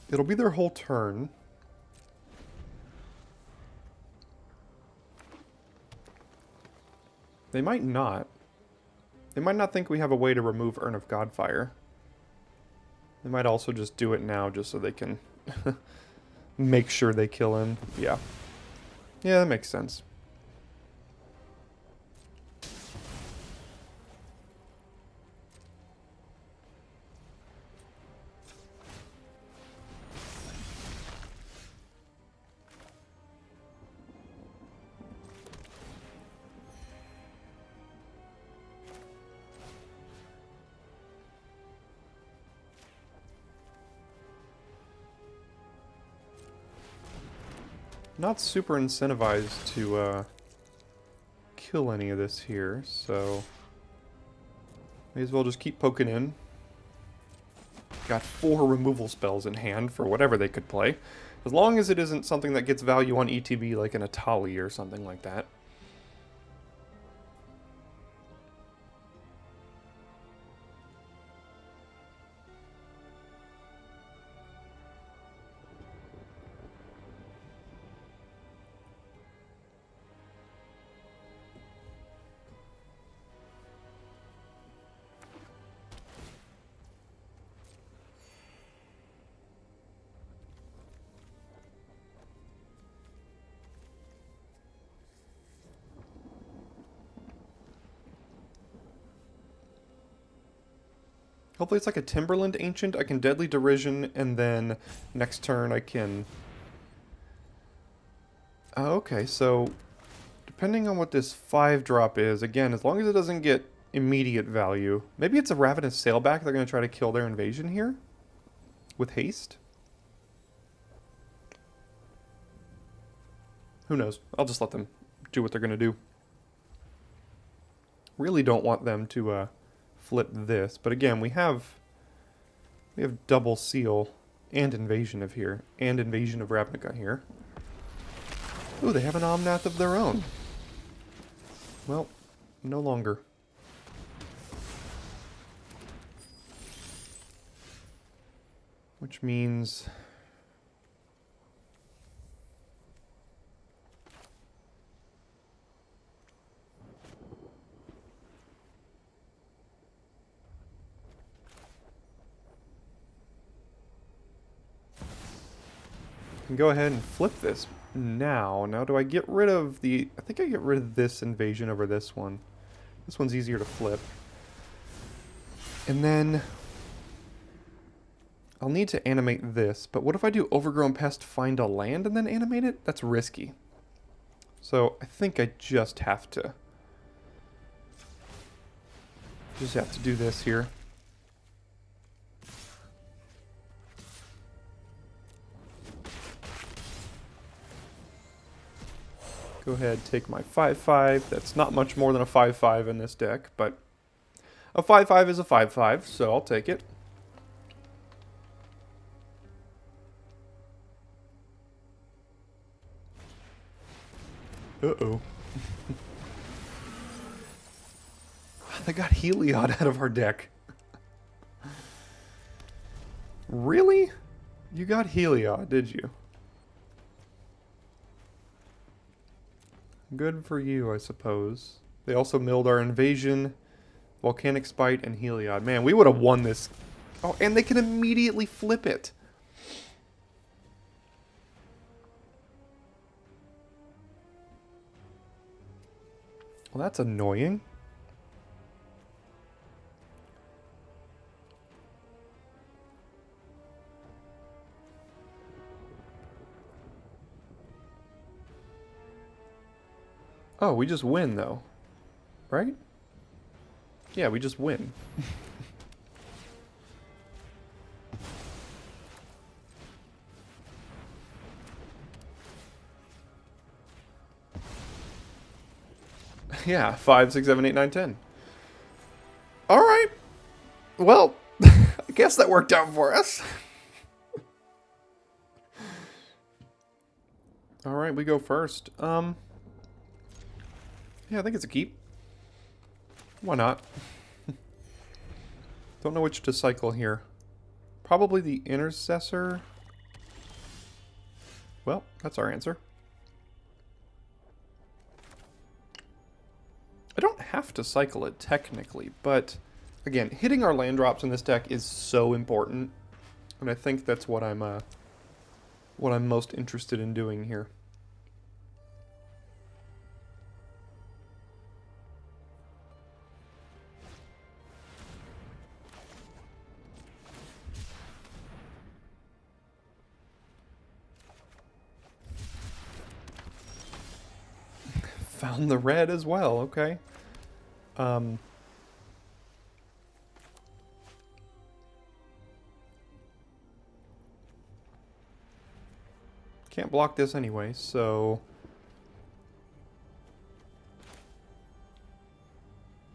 it'll be their whole turn. They might not. They might not think we have a way to remove Urn of Godfire. They might also just do it now just so they can make sure they kill him. Yeah. Yeah, that makes sense. Not super incentivized to kill any of this here, so may as well just keep poking in. Got 4 removal spells in hand for whatever they could play, as long as it isn't something that gets value on ETB like an Atali or something like that. Hopefully it's like a Timberland Ancient. I can Deadly Derision, and then next turn I can... okay, so depending on what this 5-drop is, again, as long as it doesn't get immediate value. Maybe it's a Ravenous Sailback. They're going to try to kill their invasion here with haste. Who knows? I'll just let them do what they're going to do. Really don't want them to flip this, but again, we have double seal and invasion of here, and invasion of Ravnica here. Ooh, they have an Omnath of their own. Well, no longer. Which means... can go ahead and flip this now. Now, do I get rid of the... I think I get rid of this invasion over this one. This one's easier to flip. And then... I'll need to animate this, but what if I do Overgrown Pest, find a land, and then animate it? That's risky. So, I think I just have to... do this here. Go ahead, take my 5/5. That's not much more than a 5/5 in this deck, but a 5/5 is a 5/5, so I'll take it. Uh-oh. They got Heliod out of our deck. Really? You got Heliod, did you? Good for you, I suppose. They also milled our Invasion, Volcanic Spite, and Heliod. Man, we would have won this. Oh, and they can immediately flip it. Well, that's annoying. Oh, we just win, though. Right? Yeah, we just win. Yeah, 5, 6, 7, 8, 9, 10. Alright. Well, I guess that worked out for us. Alright, we go first. Yeah, I think it's a keep. Why not? Don't know which to cycle here. Probably the Intercessor. Well, that's our answer. I don't have to cycle it technically, but again, hitting our land drops in this deck is so important, and I think that's what I'm most interested in doing here. Found the red as well, okay. Can't block this anyway, so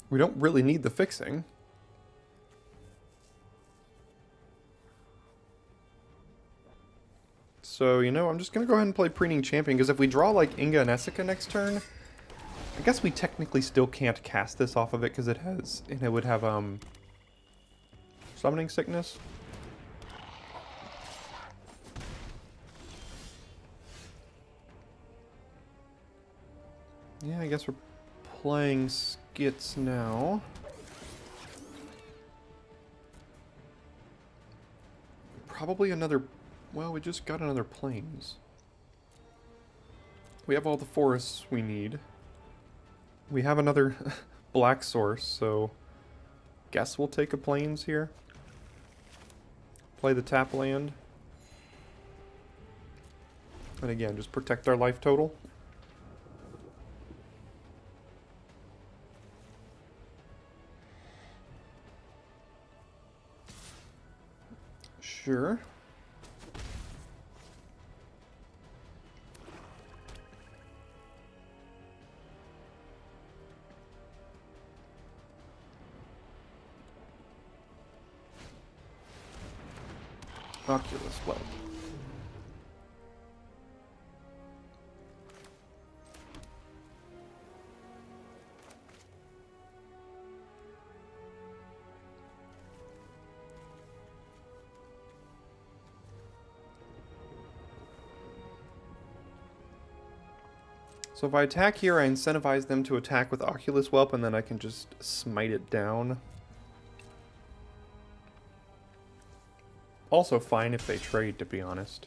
we don't really need the fixing. So, you know, I'm just going to go ahead and play Preening Champion, because if we draw, like, Inga and Essica next turn, I guess we technically still can't cast this off of it, because it would have, Summoning Sickness. Yeah, I guess we're playing Skits now. Probably another... Well, we just got another Plains. We have all the forests we need. We have another black source, so... Guess we'll take a Plains here. Play the tap land. And again, just protect our life total. Sure. Oculus Web. So if I attack here, I incentivize them to attack with Oculus Whelp, and then I can just smite it down. Also fine if they trade, to be honest.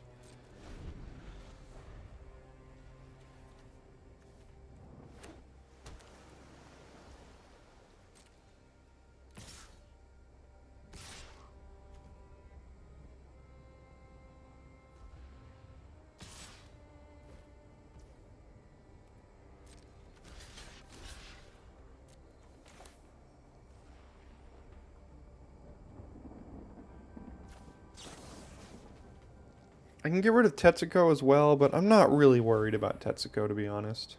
I can get rid of Tetsuko as well, but I'm not really worried about Tetsuko, to be honest.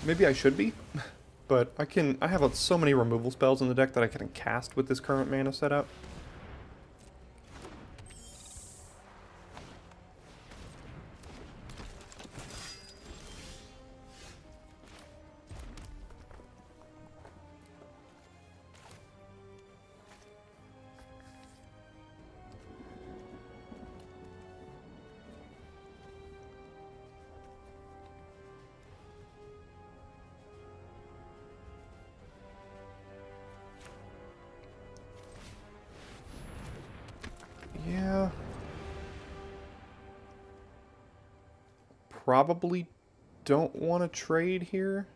Maybe I should be, but I have so many removal spells in the deck that I can cast with this current mana setup. Yeah. Probably don't want to trade here.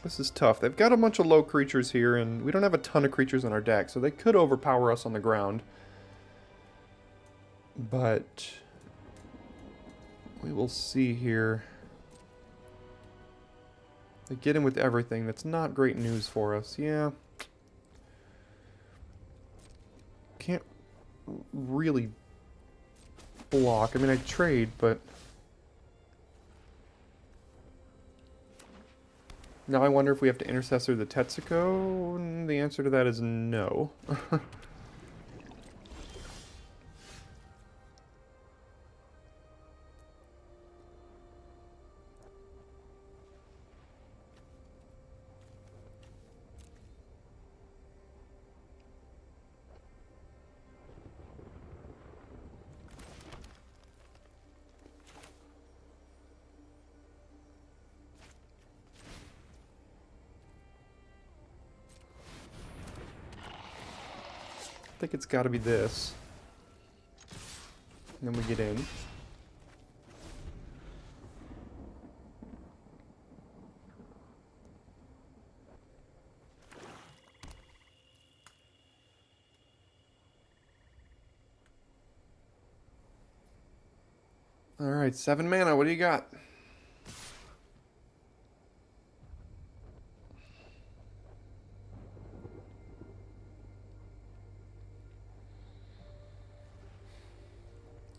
This is tough. They've got a bunch of low creatures here, and we don't have a ton of creatures on our deck, so they could overpower us on the ground. But we will see here. They get in with everything. That's not great news for us. Yeah. Can't really block. I mean, I trade, but... Now I wonder if we have to Intercessor the Tetsuko, and the answer to that is no. I think it's got to be this. And then we get in. Alright, 7 mana. What do you got?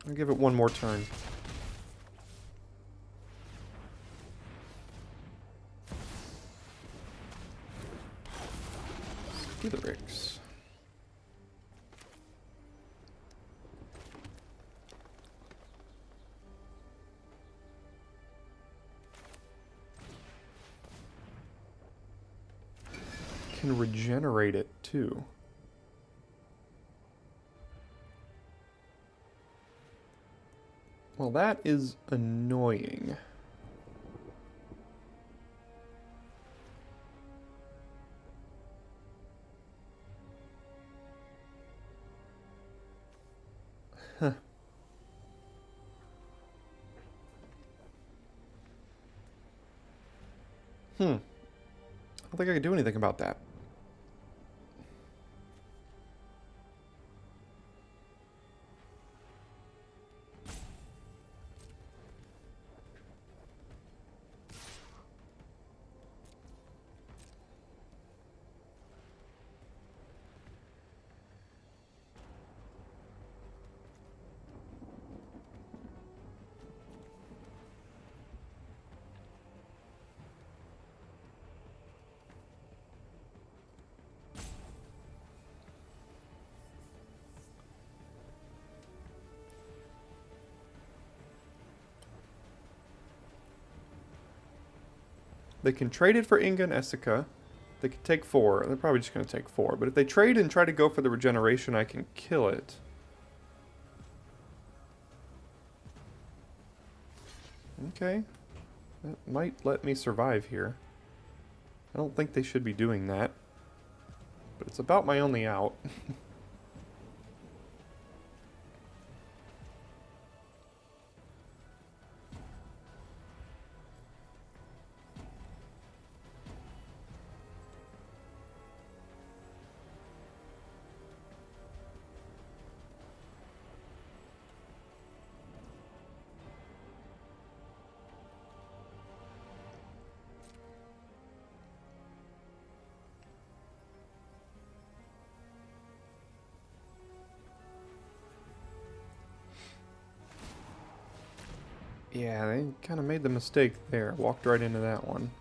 I'll give it one more turn. Skitherix. Can regenerate it too. Well, that is annoying. Huh. I don't think I can do anything about that. They can trade it for Inga and Essica. They can take 4. They're probably just going to take 4. But if they trade and try to go for the regeneration, I can kill it. Okay. That might let me survive here. I don't think they should be doing that. But it's about my only out. Yeah, they kind of made the mistake there. Walked right into that one.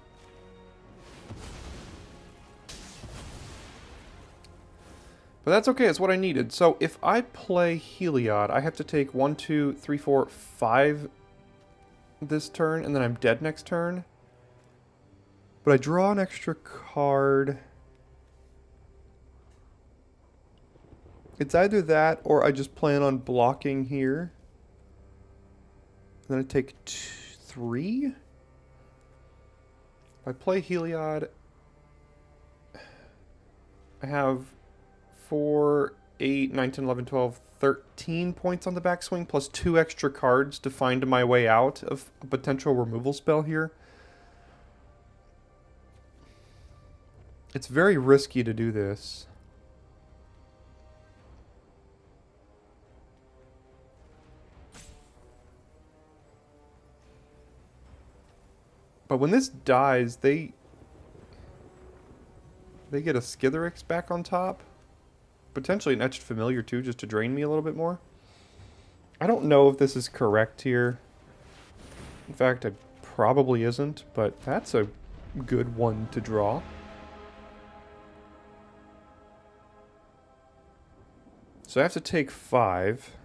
But that's okay, it's what I needed. So if I play Heliod, I have to take 1, 2, 3, 4, 5 this turn, and then I'm dead next turn. But I draw an extra card. It's either that, or I just plan on blocking here. And then I take 3. If I play Heliod, I have 4, 8, 9, 10, 11, 12, 13 points on the backswing, plus 2 extra cards to find my way out of a potential removal spell here. It's very risky to do this. But when this dies, they get a Skitherix back on top. Potentially an Etched Familiar too, just to drain me a little bit more. I don't know if this is correct here. In fact, it probably isn't, but that's a good one to draw. So I have to take 5.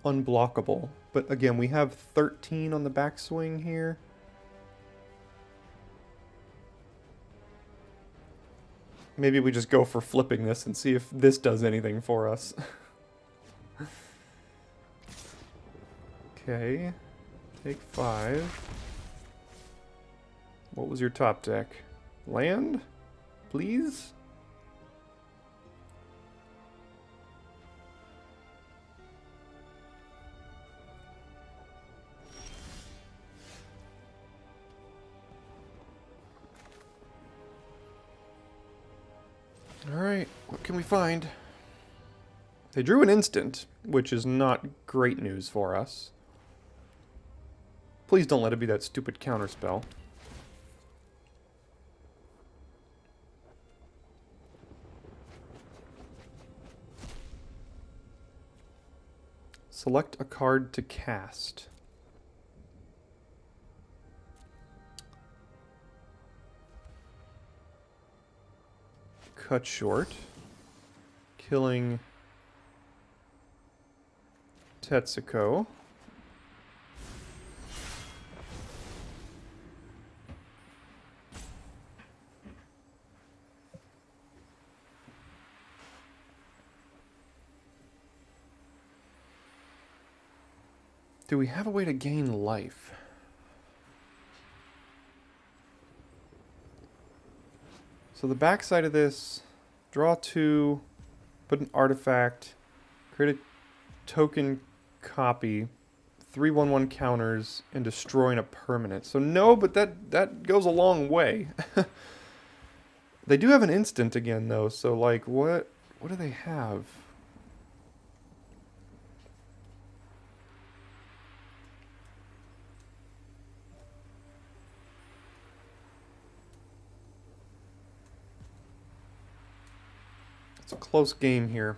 Unblockable. But again, we have 13 on the backswing here. Maybe we just go for flipping this and see if this does anything for us. Okay. Take 5. What was your top deck? Land? Please? Alright, what can we find? They drew an instant, which is not great news for us. Please don't let it be that stupid counterspell. Select a card to cast. Cut short. Killing Tetsuko. Do we have a way to gain life? So the backside of this, draw 2, put an artifact, create a token copy, 3/1/1 counters, and destroying a permanent. So no, but that goes a long way. They do have an instant again though, so like what do they have? It's a close game here.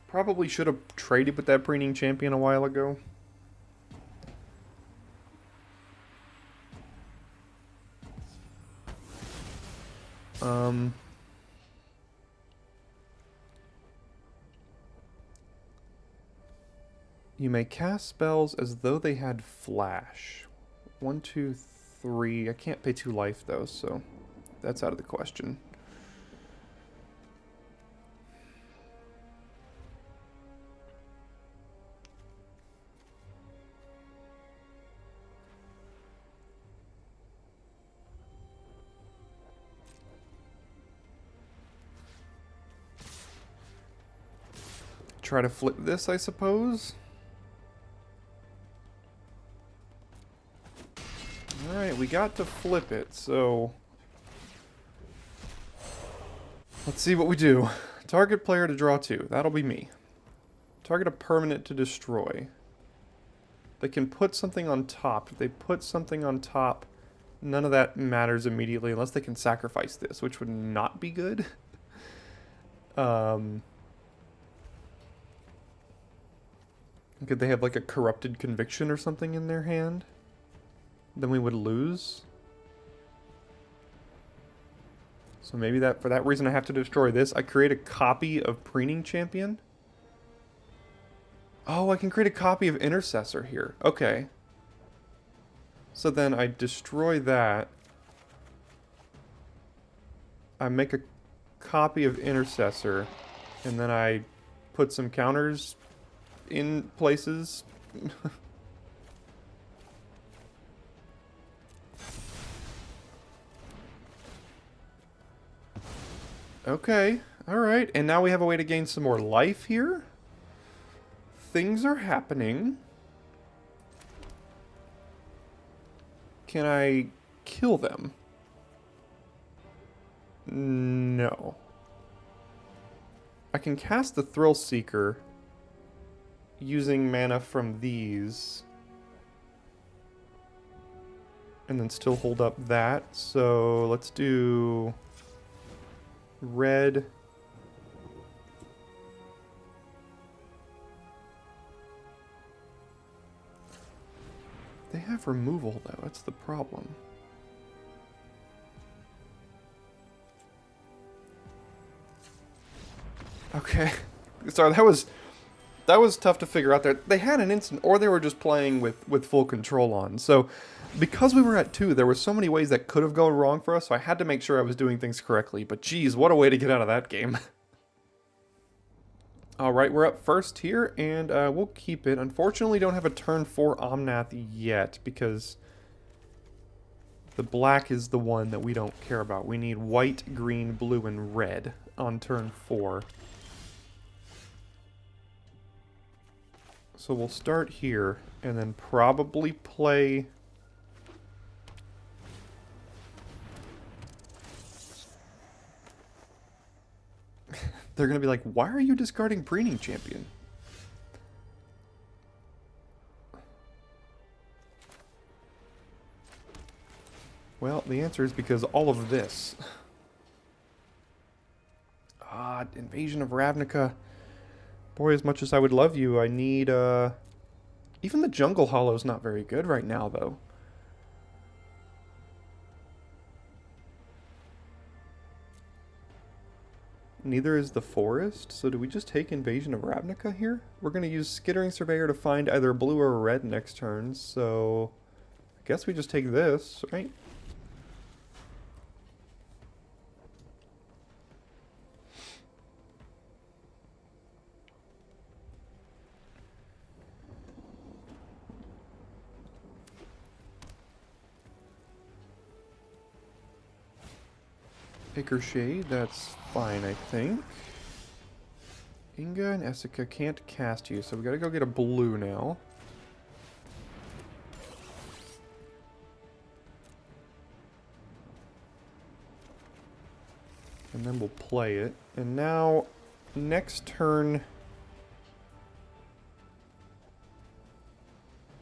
Probably should have traded with that Preening Champion a while ago. You may cast spells as though they had flash. 1, 2, 3. I can't pay 2 life though, so that's out of the question. Try to flip this, I suppose. Alright, we got to flip it, so let's see what we do. Target player to draw 2. That'll be me. Target a permanent to destroy. They can put something on top. If they put something on top, none of that matters immediately unless they can sacrifice this, which would not be good. Could they have like a Corrupted Conviction or something in their hand? Then we would lose. So maybe that for that reason I have to destroy this. I create a copy of Preening Champion. Oh, I can create a copy of Intercessor here. Okay. So then I destroy that. I make a copy of Intercessor. And then I put some counters in places. Okay, alright. And now we have a way to gain some more life here. Things are happening. Can I kill them? No. I can cast the Thrill Seeker using mana from these. And then still hold up that. So let's do red. They have removal though, that's the problem. Okay. Sorry, that was tough to figure out there. They had an instant, or they were just playing with full control on. So because we were at 2, there were so many ways that could have gone wrong for us, so I had to make sure I was doing things correctly. But geez, what a way to get out of that game. Alright, we're up first here, and we'll keep it. Unfortunately, don't have a turn 4 Omnath yet, because the black is the one that we don't care about. We need white, green, blue, and red on turn 4. So we'll start here, and then probably play... They're going to be like, why are you discarding Preening Champion? Well, the answer is because all of this. Invasion of Ravnica. Boy, as much as I would love you, I need, even the Jungle Hollow's not very good right now, though. Neither is the Forest, so do we just take Invasion of Ravnica here? We're going to use Skittering Surveyor to find either blue or red next turn, so I guess we just take this, right? Acre Shade, that's fine, I think. Inga and Essica can't cast you, so we gotta go get a blue now. And then we'll play it. And now, next turn...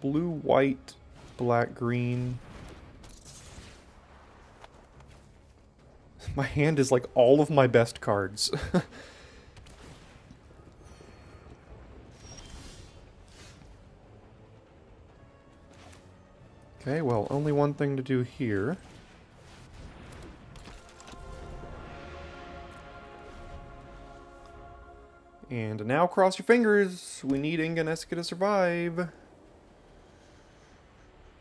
Blue, white, black, green... My hand is like all of my best cards. Okay, well, only one thing to do here. And now cross your fingers. We need Inga and Essica to survive.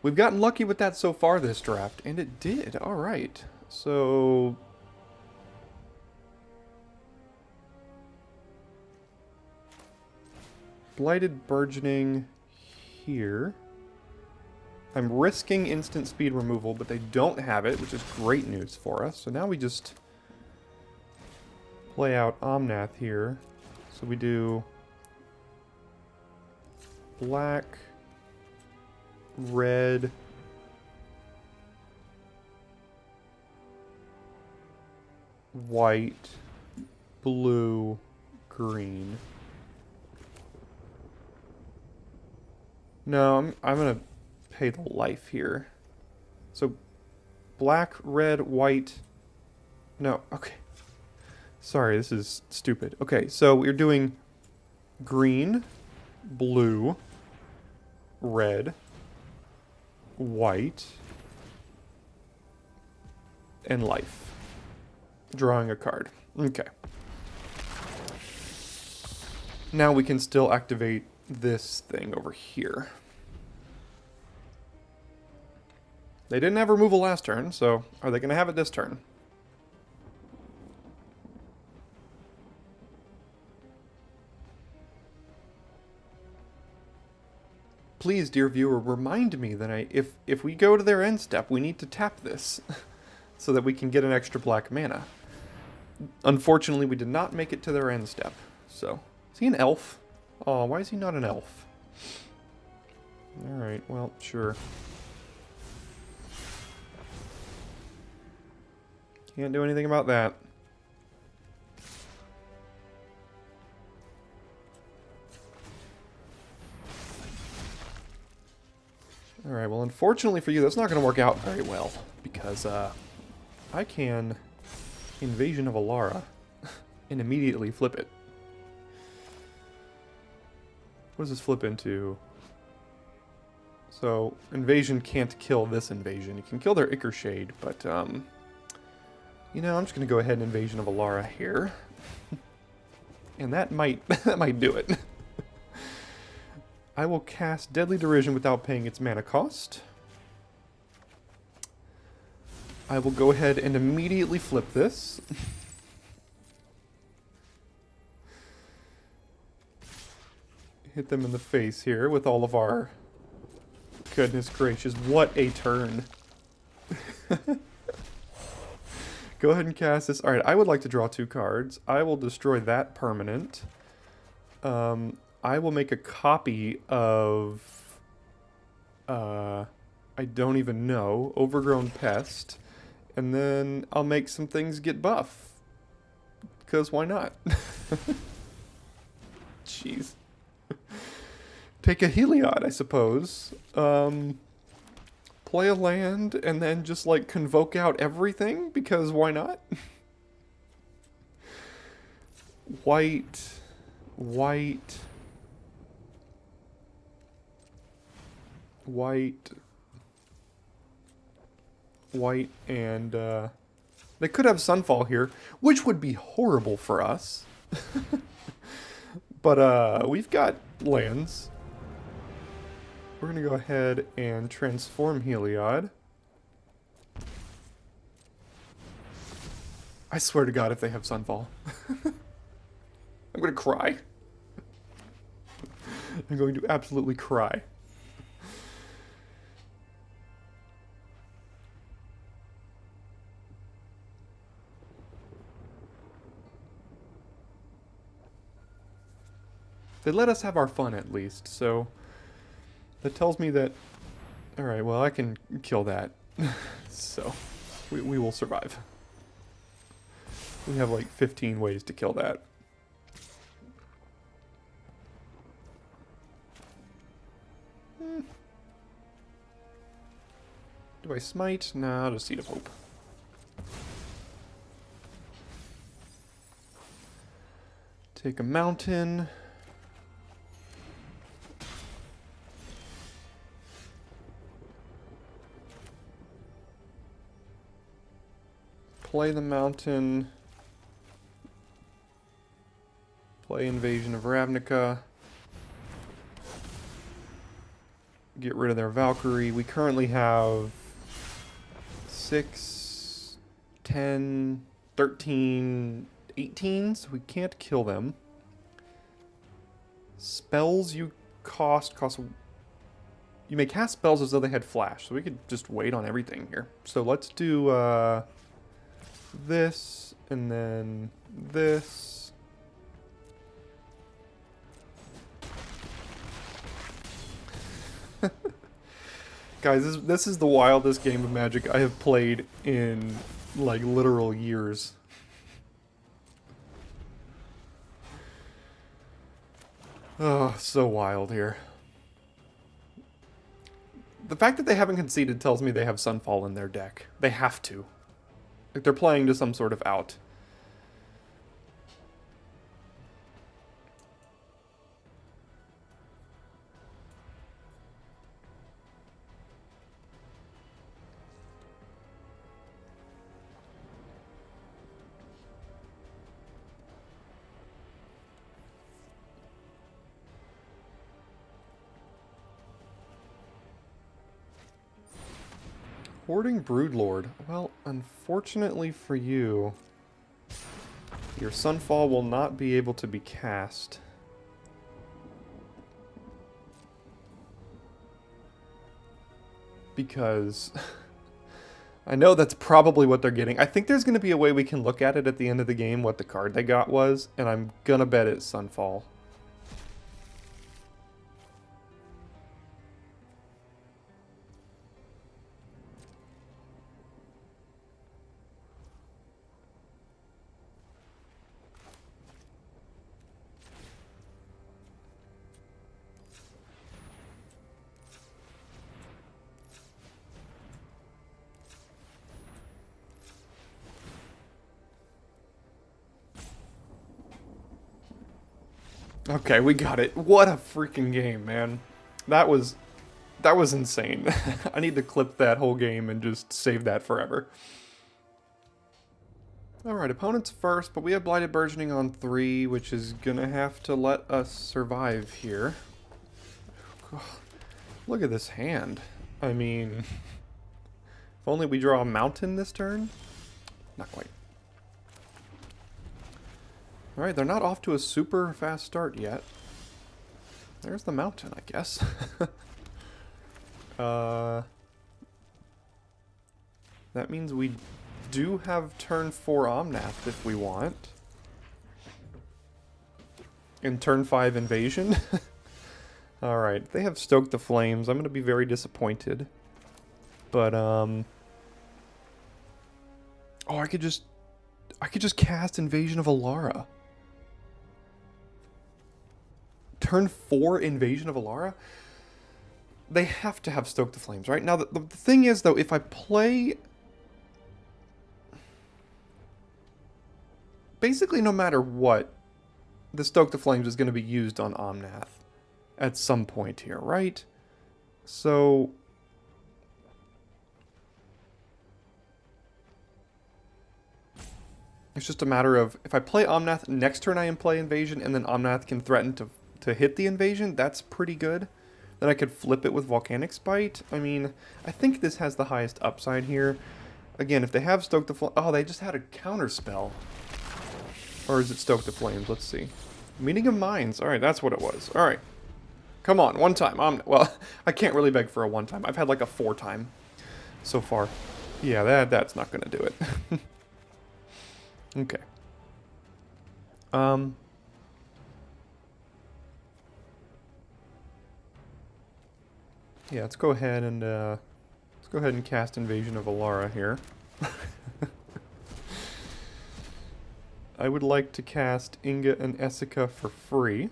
We've gotten lucky with that so far this draft, and it did. Alright. So... Blighted Burgeoning here. I'm risking instant speed removal, but they don't have it, which is great news for us. So now we just play out Omnath here. So we do black, red, white, blue, green. No, I'm gonna pay the life here. So, black, red, white... No, okay. Sorry, this is stupid. Okay, so we're doing green, blue, red, white, and life. Drawing a card. Okay. Now we can still activate this thing over here. They didn't have removal last turn, so are they going to have it this turn? Please, dear viewer, remind me that if we go to their end step, we need to tap this so that we can get an extra black mana. Unfortunately, we did not make it to their end step. So, is he an elf? Oh, why is he not an elf? Alright, well, sure. Can't do anything about that. Alright, well, unfortunately for you, that's not going to work out very well, because I can Invasion of Alara and immediately flip it. What does this flip into? So, Invasion can't kill this Invasion. It can kill their Ichor Shade, but, you know, I'm just going to go ahead and Invasion of Alara here. And that might do it. I will cast Deadly Derision without paying its mana cost. I will go ahead and immediately flip this. Hit them in the face here with all of our... Goodness gracious, what a turn. Go ahead and cast this. Alright, I would like to draw 2 cards. I will destroy that permanent. I will make a copy of... I don't even know. Overgrown Pest. And then I'll make some things get buff. Because why not? Jeez. Take a Heliod, I suppose. Play a land and then just like convoke out everything, because why not? White, white, white, white, and they could have Sunfall here, which would be horrible for us. But we've got lands. We're going to go ahead and transform Heliod. I swear to God, if they have Sunfall. I'm going to cry. I'm going to absolutely cry. They let us have our fun at least, so... That tells me that... Alright, well, I can kill that. So, we will survive. We have like 15 ways to kill that. Do I smite? No, I'll just Seed of Hope. Take a mountain. Play the mountain. Play Invasion of Ravnica. Get rid of their Valkyrie. We currently have 6, 10, 13, 18, so we can't kill them. Spells you cost... You may cast spells as though they had flash, so we could just wait on everything here. So let's do this, and then this. Guys, this is the wildest game of Magic I have played in, like, literal years. Oh, so wild here. The fact that they haven't conceded tells me they have Sunfall in their deck. They have to. Like, they're playing to some sort of out. Hoarding Broodlord. Well, unfortunately for you, your Sunfall will not be able to be cast. Because I know that's probably what they're getting. I think there's going to be a way we can look at it at the end of the game, what the card they got was, and I'm going to bet it's Sunfall. Okay, we got it. What a freaking game, man. That was insane. I need to clip that whole game and just save that forever. Alright, opponents first, but we have Blighted Burgeoning on 3, which is gonna have to let us survive here. God, look at this hand. I mean, if only we draw a mountain this turn? Not quite. Alright, they're not off to a super fast start yet. There's the mountain, I guess. That means we do have turn 4 Omnath if we want. And turn 5 Invasion. Alright, they have Stoke the Flames. I'm going to be very disappointed. But, oh, I could just cast Invasion of Alara. Turn 4 Invasion of Alara? They have to have Stoke the Flames, right? Now, the thing is, though, if I play... Basically, no matter what, the Stoke the Flames is going to be used on Omnath at some point here, right? So... it's just a matter of, if I play Omnath, next turn I play Invasion, and then Omnath can threaten to hit the Invasion, that's pretty good. Then I could flip it with Volcanic Spite. I mean, I think this has the highest upside here. Again, if they have Stoke the Flames... oh, they just had a counter spell. Or is it Stoke the Flames? Let's see. Meeting of Minds. Alright, that's what it was. Alright. Come on, one time. Well, I can't really beg for a one time. I've had like a 4 time so far. Yeah, that's not going to do it. Okay. Yeah, let's go ahead and cast Invasion of Alara here. I would like to cast Inga and Essica for free.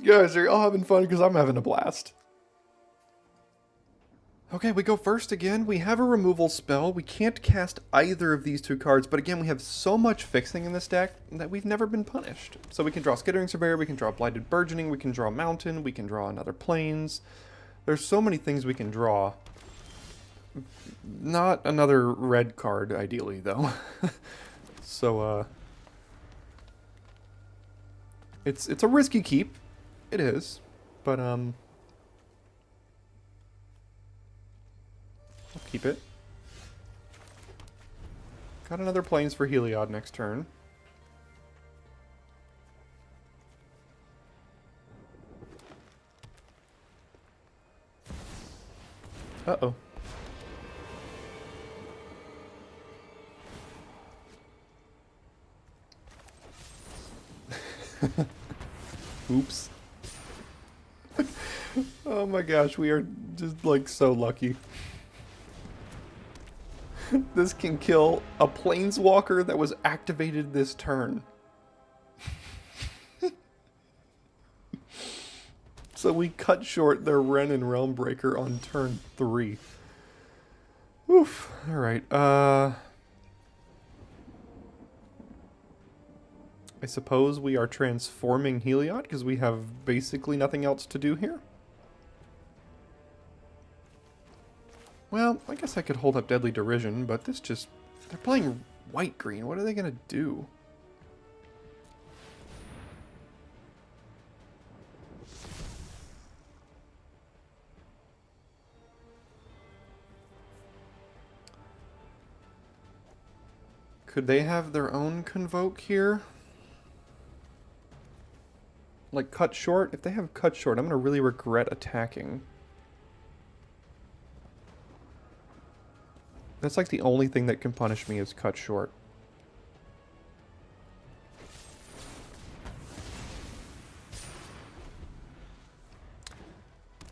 Guys, are y'all having fun? Because I'm having a blast. Okay, we go first again. We have a removal spell. We can't cast either of these 2 cards, but again, we have so much fixing in this deck that we've never been punished. So we can draw Skittering Surveyor, we can draw Blighted Burgeoning, we can draw Mountain, we can draw another Plains. There's so many things we can draw. Not another red card, ideally, though. So, it's a risky keep. It is. But, I'll keep it. Got another Plains for Heliod next turn. Uh-oh. Oops. Oh my gosh, we are just like so lucky. This can kill a Planeswalker that was activated this turn. So we cut short their Wrenn and Realmbreaker on turn 3. Oof. Alright, I suppose we are transforming Heliod because we have basically nothing else to do here. Well, I guess I could hold up Deadly Derision, but this just... they're playing white-green. What are they going to do? Could they have their own Convoke here? Like Cut Short? If they have Cut Short, I'm going to really regret attacking. That's like the only thing that can punish me is Cut Short.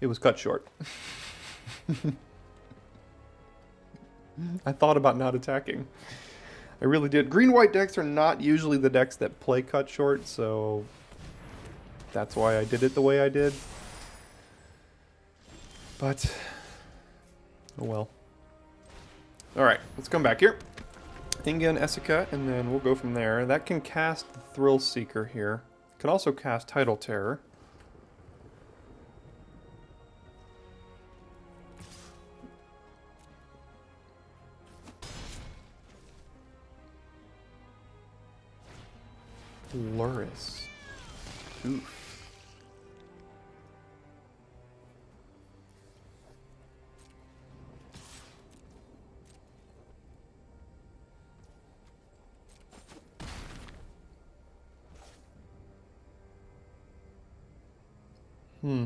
It was Cut Short. I thought about not attacking. I really did. Green-white decks are not usually the decks that play Cut Short, so that's why I did it the way I did. But, oh well. Alright, let's come back here. Inga and Essica, and then we'll go from there. That can cast the Thrill Seeker here. Can also cast Tidal Terror. Luris. Oof. Hmm.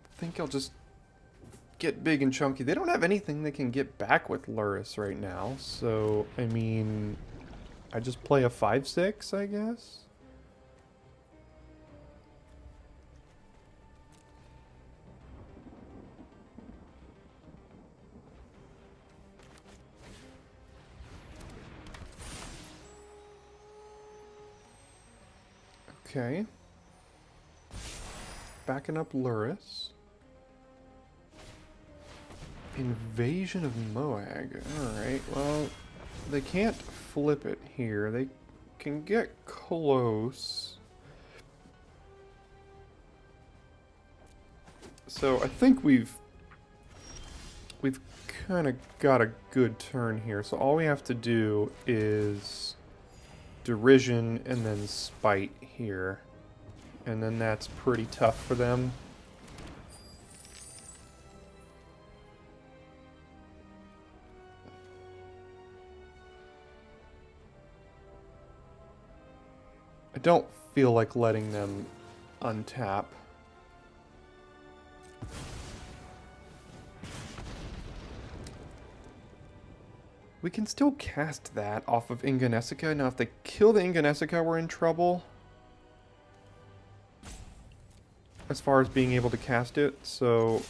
I think I'll just get big and chunky. They don't have anything they can get back with Luris right now, so, I mean, I just play a 5/6, I guess? Okay. Backing up Luris. Invasion of Moag. Alright, well, they can't flip it here. They can get close. So I think we've kind of got a good turn here. So all we have to do is Derision and then Spite here. And then that's pretty tough for them. I don't feel like letting them untap. We can still cast that off of Inga and Essica. Now if they kill the Inga and Essica, we're in trouble. As far as being able to cast it, so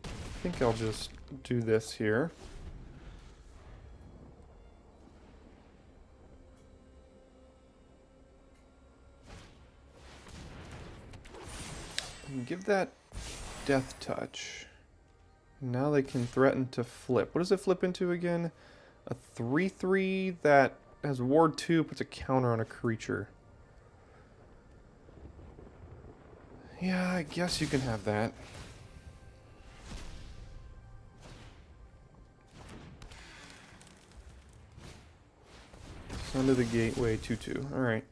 I think I'll just do this here. And give that Death Touch. Now they can threaten to flip. What does it flip into again? A 3/3 that has Ward 2, puts a counter on a creature. Yeah, I guess you can have that. Son of the Gateway 2/2. Alright.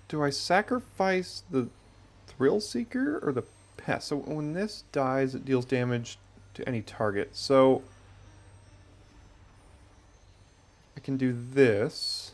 Do I sacrifice the Thrill Seeker or the Pest? So when this dies, it deals damage to any target. So I can do this.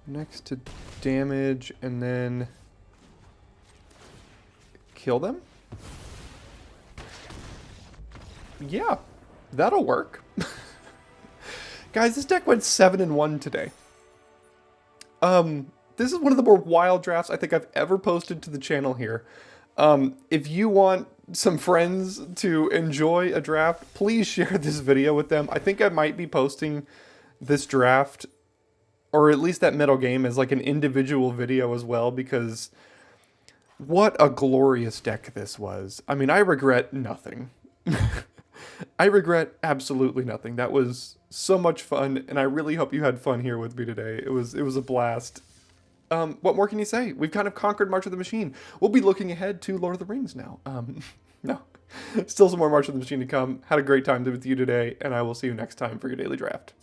Next to damage and then kill them? Yeah, that'll work. Guys, this deck went 7-1 today. this is one of the more wild drafts I think I've ever posted to the channel here. If you want some friends to enjoy a draft, please share this video with them. I think I might be posting this draft, or at least that middle game, as like an individual video as well, because what a glorious deck this was. I mean, I regret nothing. I regret absolutely nothing. That was so much fun, and I really hope you had fun here with me today. It was a blast. What more can you say? We've kind of conquered March of the Machine. We'll be looking ahead to Lord of the Rings now. No, still some more March of the Machine to come. Had a great time with you today, and I will see you next time for your daily draft.